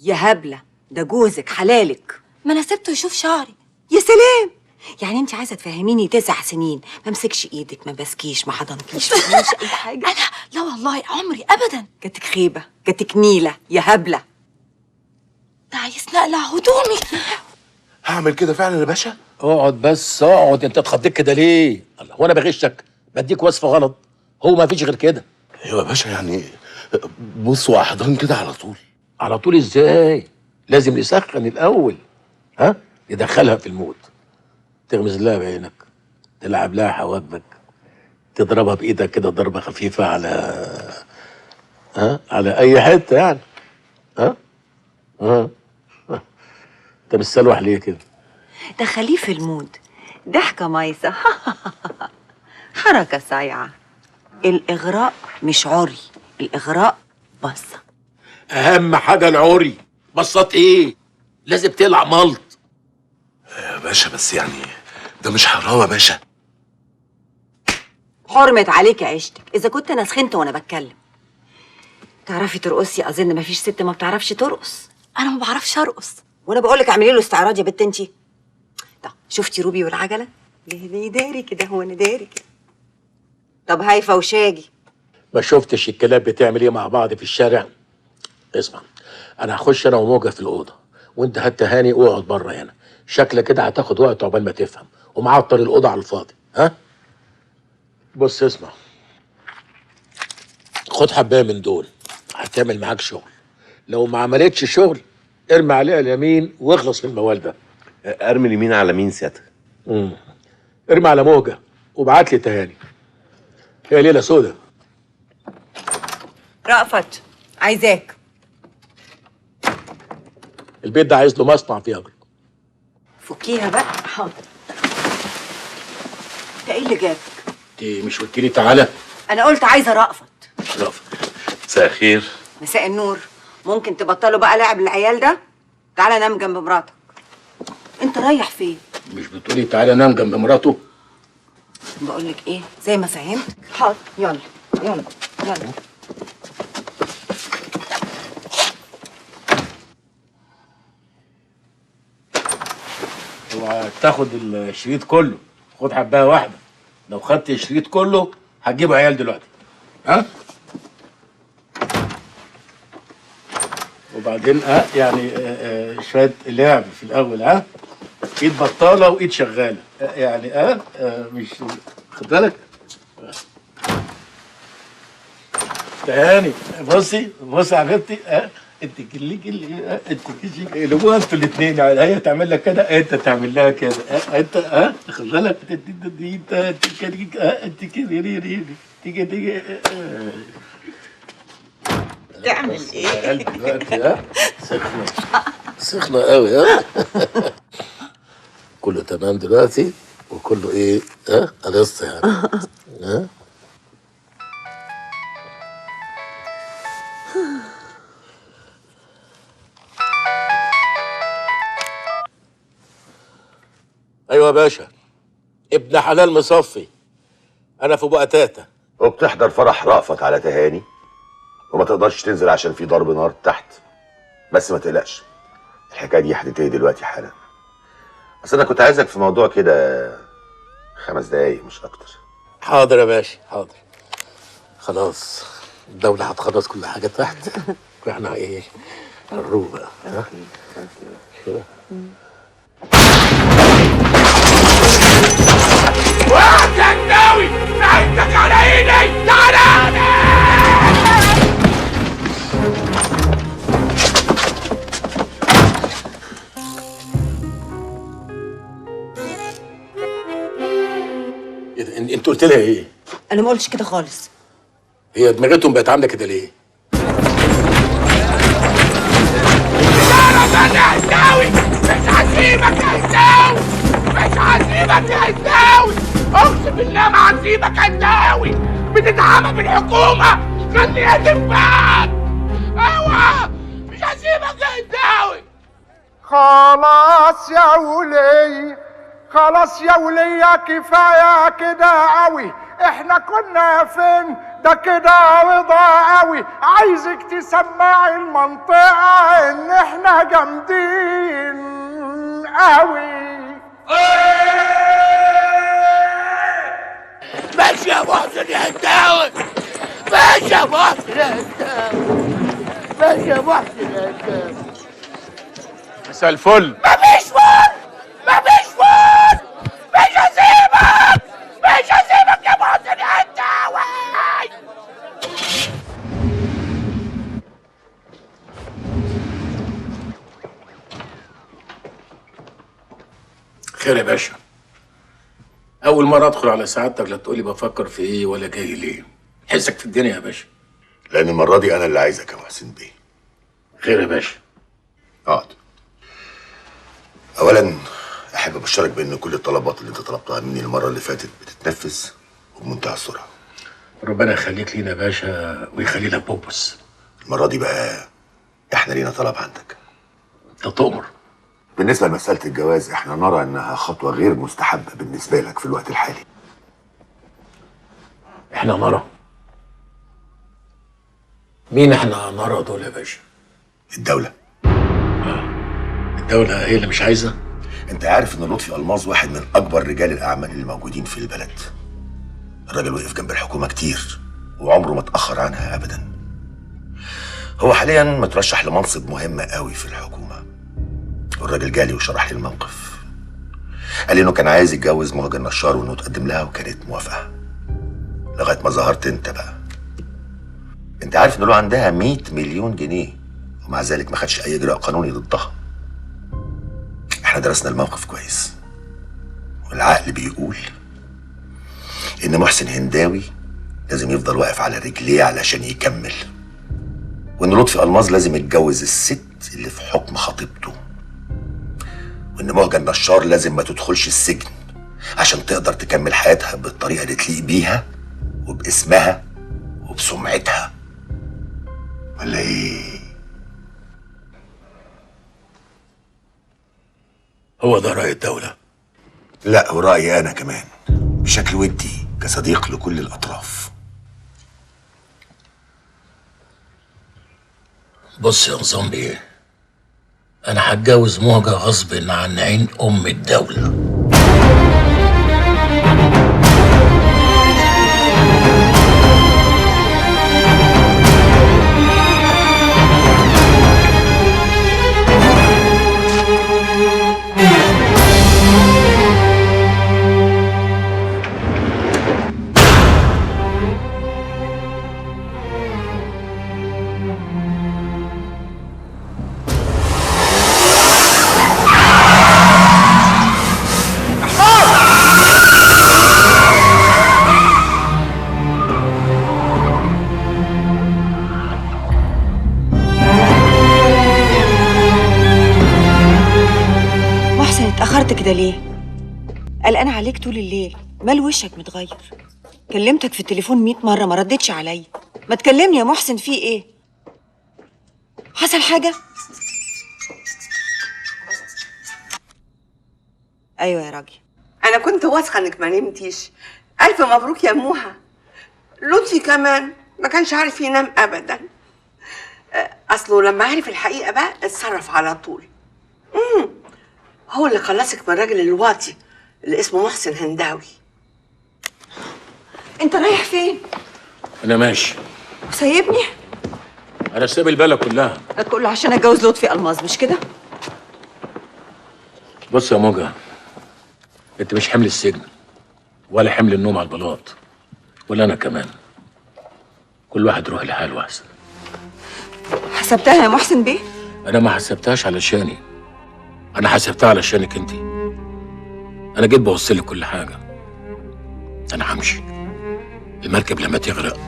يا هبله، ده جوزك حلالك. ما انا سبته يشوف شعري. يا سلام، يعني انت عايزه تفهميني 9 سنين ما امسكش ايدك، ما بسكيش، ما حضنكيش، ما عملش اي حاجه؟ انا لا والله عمري ابدا. جاتك خيبه، جاتك نيله يا هبله. ده عايز نقلع هدومي. هعمل كده فعلا يا باشا؟ اقعد بس اقعد، انت اتخضيت كده ليه؟ الله، هو انا بغشك؟ بديك وصفه غلط؟ هو ما فيش غير كده. ايوه يا باشا، يعني بص واحضان كده على طول. على طول ازاي؟ لازم نسخن الاول. ندخلها في المود، تغمز لها بعينك، تلعب لها حواجبك، تضربها بايدك كده ضربه خفيفه على اي حته يعني. انت مستلوح ليه كده؟ دخليه في المود، ضحكه مايسه. حركه صايعه. الاغراء مش عري، الاغراء بصه. اهم حاجه العري. بصات ايه؟ لازم تقلع ملط يا باشا. بس يعني ده مش حرام يا باشا. حرمت عليك عيشتك اذا كنت انا سخنت وانا بتكلم. تعرفي ترقصي؟ اظن مفيش ست ما بتعرفش ترقص. انا ما بعرفش ارقص. وانا بقول لك اعملي له استعراض يا بت انتي. طب شفتي روبي والعجله؟ ليه داري كده؟ هو انا داري كده. طب هايفه وشاجي؟ ما شفتش الكلاب بتعمل ايه مع بعض في الشارع؟ اسمع، انا هخش انا وموجه في الاوضه، وانت هات هاني واقعد بره هنا. شكلك كده هتاخد وقت عقبال ما تفهم ومعطر الاوضه على الفاضي. بص اسمع، خد حبايه من دول هتعمل معاك شغل. لو ما عملتش شغل ارمي عليها اليمين واخلص من الموال ده. ارمي اليمين على مين سيادتك؟ ارمي على موجه وابعت لي تهاني. هي ليله سودا. رأفت عايزاك. البيت ده عايز له مصنع فياجرا. فكيها بقى. حاضر. انت ايه اللي جابك؟ انت مش قلت لي تعالى؟ انا قلت عايزه رأفت. رأفت. مساء الخير. مساء النور. ممكن تبطلوا بقى لعب العيال ده؟ تعالى نام جنب مراتك. انت رايح فين؟ مش بتقولي تعالى نام جنب مراته؟ بقول لك ايه، زي ما فهمتك. حاضر. يلا يلا يلا. اوعى تاخد الشريط كله، خد حبايه واحده. لو خدت الشريط كله هتجيبوا عيال دلوقتي. ها؟ وبعدين يعني شويه لعب في الاول. ها؟ ايد بطاله وايد شغاله. يعني مش خد بالك. تهاني بصي بصي يا حبيبتي. انت كلي انت قلبوها انتوا الاثنين. يعني هي تعمل لك كده، انت تعمل لها كده. انت خد بالك. انت كده تيجي تعمل ايه؟ دلوقتي سخنه قوي. كله تمام دلوقتي وكله ايه قلصت يعني. ايوه يا باشا، ابن حلال مصفي. انا في بقى تاتا. وبتحضر فرح رأفت على تهاني وما تقدرش تنزل عشان في ضرب نار تحت. بس ما تقلقش، الحكايه دي هتنتهي دلوقتي حالا. بس انا كنت عايزك في موضوع كده 5 دقايق مش اكتر. حاضر يا باشا حاضر. خلاص الدولة هتخلص كل حاجة تحت واحنا ايه هنروح بقى. واحد جناوي عندك على ايدي. تعالى. انت قلت لها ايه؟ انا ما قلتش كده خالص. هي دماغتهم بقت عامله كده ليه؟ مش هسيبك يا هنداوي. مش هسيبك يا هنداوي. اقسم بالله ما هسيبك يا هنداوي. بتتعامل بالحكومه خليها تنفعك. اوعى مش هسيبك يا هنداوي. خلاص يا ولي، خلاص يا ولية، كفاية كده قوي. احنا كنا فين؟ ده كده رضا قوي. عايزك تسمعي المنطقة ان احنا جامدين قوي. ماشي يا محسن يا هنداوي. ماشي يا محسن يا هنداوي. ماشي يا محسن يا هنداوي. مساء الفل. مفيش فل. مفيش فل. مش هسيبك. مش هسيبك يا محسن يا هنداوي. خير يا باشا. اول مره ادخل على سعادتك لا تقولي بفكر في ايه ولا جاي ليه. حسك في الدنيا يا باشا. لان المره دي انا اللي عايزك يا محسن بيه. خير يا باشا. اقعد. اولا احب ابشرك بان كل الطلبات اللي انت طلبتها مني المره اللي فاتت بتتنفذ وبمنتهى السرعه. ربنا يخليك لينا يا باشا ويخلي لك بوبس. المره دي بقى احنا لينا طلب عندك. انت تؤمر. بالنسبه لمساله الجواز احنا نرى انها خطوه غير مستحبه بالنسبه لك في الوقت الحالي. احنا نرى؟ مين احنا نرى دول يا باشا؟ الدوله. الدوله هي اللي مش عايزه؟ انت عارف ان لطفي الماظ واحد من اكبر رجال الاعمال اللي موجودين في البلد. الراجل وقف جنب الحكومه كتير وعمره ما اتاخر عنها ابدا. هو حاليا مترشح لمنصب مهم قوي في الحكومه. والراجل جالي وشرح لي الموقف. قال لي انه كان عايز يتجوز مهجة النشار وانه تقدم لها وكانت موافقه. لغايه ما ظهرت انت بقى. انت عارف ان له عندها 100 مليون جنيه ومع ذلك ما خدش اي اجراء قانوني ضدها. احنا درسنا الموقف كويس والعقل بيقول ان محسن هنداوي لازم يفضل واقف على رجليه علشان يكمل، وان لطفي الماظ لازم يتجوز الست اللي في حكم خطيبته، وان مهجة النشار لازم ما تدخلش السجن عشان تقدر تكمل حياتها بالطريقه اللي تليق بيها وباسمها وبسمعتها، ولا ايه؟ هو ده رأي الدولة؟ لا، ورأيي انا كمان بشكل ودي كصديق لكل الاطراف. بص يا نظام بيه، انا هتجوز مهجة غصب عن عين ام الدولة. اتأخرت كده ليه؟ قلقان عليك طول الليل، مال وشك متغير؟ كلمتك في التليفون 100 مرة ما ردتش عليا، ما تكلمني يا محسن، في ايه؟ حصل حاجة؟ ايوه يا راجل. انا كنت واثقه انك ما نمتيش. الف مبروك يا موها. لطفي كمان ما كانش عارف ينام ابدا. اصله لما عرف الحقيقه بقى اتصرف على طول. هو اللي خلصك من الراجل الواطي اللي اسمه محسن هنداوي. انت رايح فين؟ انا ماشي. وسايبني؟ انا سايب البلد كلها. كله عشان اتجوز لطفي الماظ، مش كده؟ بص يا موجة، انت مش حمل السجن ولا حمل النوم على البلاط، ولا انا كمان. كل واحد يروح لحاله احسن. حسبتها يا محسن بيه؟ انا ما حسبتهاش علشاني، انا حسبتها علشانك انت. انا جيت بوصلك كل حاجه. انا همشي، المركب لما تغرق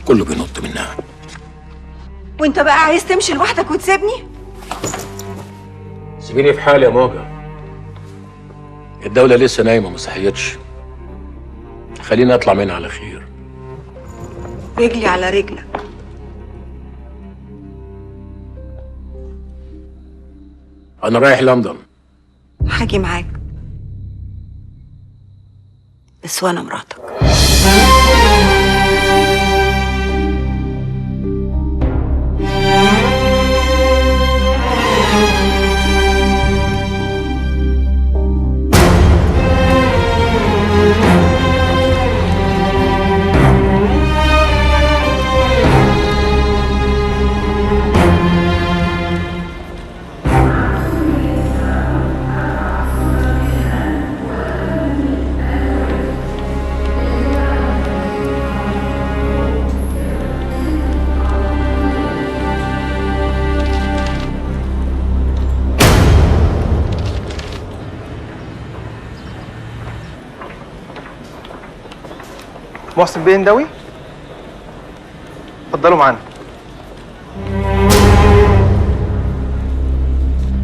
كله بينط منها. وانت بقى عايز تمشي لوحدك وتسيبني؟ سيبيني في حالي يا موجة، الدولة لسه نايمة ما صحيتش، خليني اطلع منها على خير. رجلي على رجلك. انا رايح لندن. هاجي معاك، بس وانا مراتك. محسن بيه هنداوي، اتفضلوا معانا.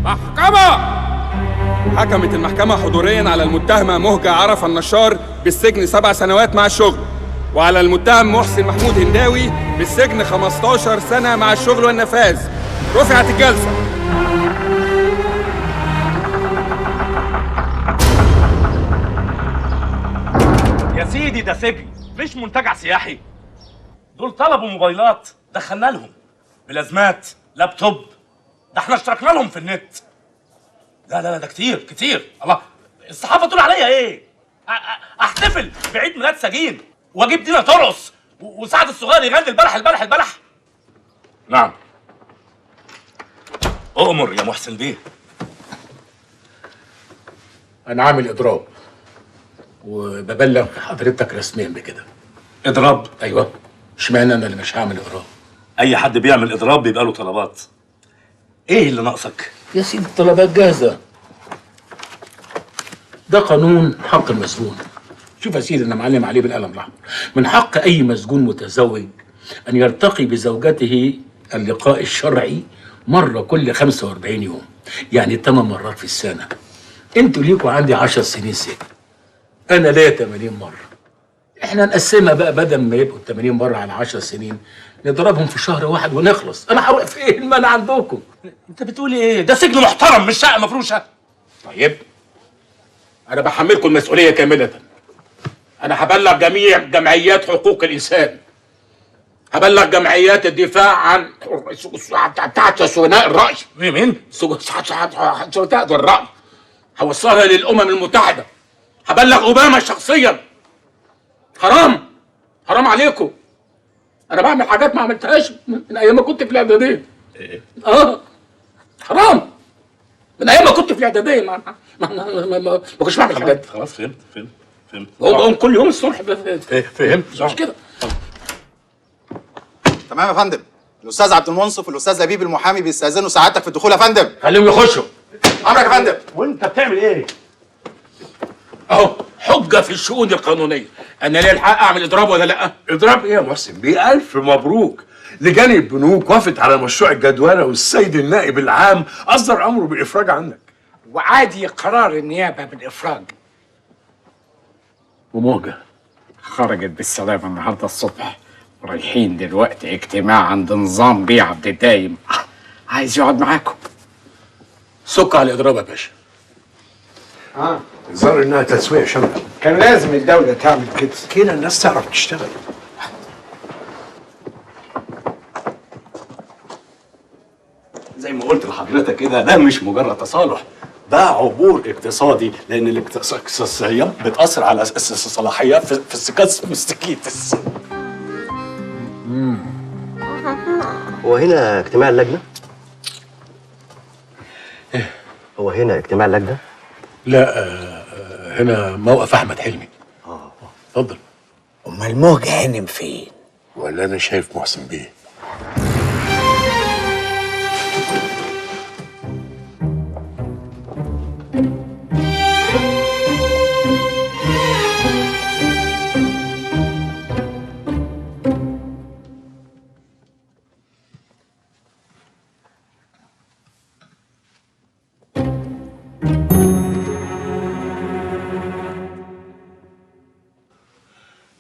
محكمة! حكمت المحكمة حضوريا على المتهمة مهجة عرفة النشار بالسجن 7 سنوات مع الشغل، وعلى المتهم محسن محمود هنداوي بالسجن 15 سنة مع الشغل والنفاذ. رفعت الجلسة. يا سيدي ده سجن مش منتجع سياحي. دول طلبوا موبايلات دخلنا لهم، بلازمات، لابتوب، ده احنا اشتركنا لهم في النت. لا لا لا ده كتير كتير. الله، الصحافه تقول عليا ايه؟ احتفل بعيد ميلاد سجين واجيب دينا ترقص وسعد الصغير يغني البلح البلح البلح؟ نعم. اؤمر يا محسن بيه. انا عامل اضراب وببلغ حضرتك رسميا بكده. اضراب؟ ايوه. اشمعنى انا اللي مش هعمل اضراب؟ اي حد بيعمل اضراب بيبقى له طلبات. ايه اللي ناقصك؟ يا سيدي الطلبات جاهزه، ده قانون حق المسجون. شوف يا سيدي، انا معلم عليه بالقلم الاحمر. من حق اي مسجون متزوج ان يرتقي بزوجته اللقاء الشرعي مره كل 45 يوم، يعني 8 مرات في السنه. انتوا ليكوا عندي 10 سنين سجن، انا ليا 80 مره. احنا نقسمها بقى، بدل ما يبقوا 80 مره على 10 سنين نضربهم في شهر واحد ونخلص. انا هروح فين ما انا عندكم؟ انت بتقول ايه؟ ده سجن محترم مش شقه مفروشه. طيب انا بحملكم المسؤوليه كامله. انا هبلغ جميع جمعيات حقوق الانسان، هبلغ جمعيات الدفاع عن بتاعت سجناء الرأي. مين؟ سجناء الرأي. هوصلها للأمم المتحدة، هبلغ أوباما شخصيا. حرام عليكم. أنا بعمل حاجات ما عملتهاش من أيام ما كنت في الإعدادية. حرام. من أيام ما كنت في الإعدادية ما كنتش بعمل حاجات. خلاص فهمت. بقوم كل يوم الصبح. فهمت مش كده. تمام يا فندم. الاستاذ عبد المنصف والاستاذ لبيب المحامي بيستاذنوا سعادتك في الدخول يا فندم. خليهم يخشوا. امرك يا فندم. وانت بتعمل ايه؟ اهو حجه في الشؤون القانونيه. انا ليه الحق اعمل اضراب ولا لا؟ اضراب ايه يا محسن بيه؟ الف مبروك. لجان البنوك وافت على مشروع الجدولة، والسيد النائب العام اصدر امره بالافراج عنك. وعادي قرار النيابه بالافراج. وموجه خرجت بالسلامه النهارده الصبح، ورايحين دلوقتي اجتماع عند نظام بيه عبد الدايم، عايز يقعد معاكم. سك على الاضراب يا باشا. الظاهر انها تسويق شامله. كان لازم الدوله تعمل كده، كده الناس تعرف تشتغل. زي ما قلت لحضرتك كده، ده مش مجرد تصالح، ده عبور اقتصادي، لان الاقتصاديات بتاثر على الصلاحيات في السكاس مستكيتس. هو هنا اجتماع اللجنه؟ هو هنا اجتماع اللجنه؟ لا، هنا موقف احمد حلمي. اتفضل. امال موجه هانم فين؟ ولا انا شايف محسن بيه.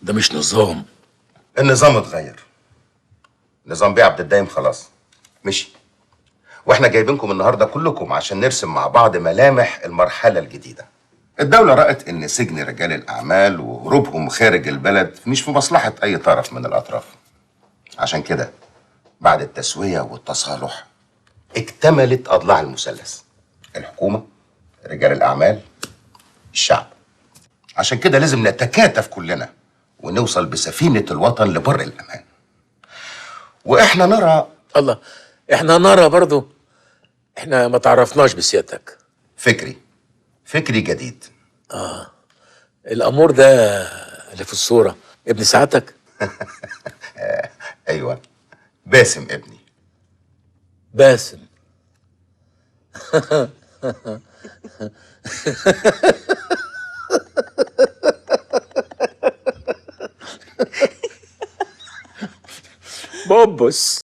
ده مش نظام. النظام اتغير. نظام بيه عبد الدايم خلاص مشي، واحنا جايبينكم النهارده كلكم عشان نرسم مع بعض ملامح المرحله الجديده. الدوله رأت ان سجن رجال الاعمال وهروبهم خارج البلد مش في مصلحه اي طرف من الاطراف. عشان كده بعد التسويه والتصالح اكتملت اضلاع المثلث: الحكومه، رجال الاعمال، الشعب. عشان كده لازم نتكاتف كلنا ونوصل بسفينة الوطن لبر الأمان. وإحنا نرى الله، إحنا نرى برضو. إحنا ما تعرفناش بسيادتك. فكري جديد. الأمور ده اللي في الصورة ابن سعادتك؟ أيوة، باسم ابني. باسم. بوبس.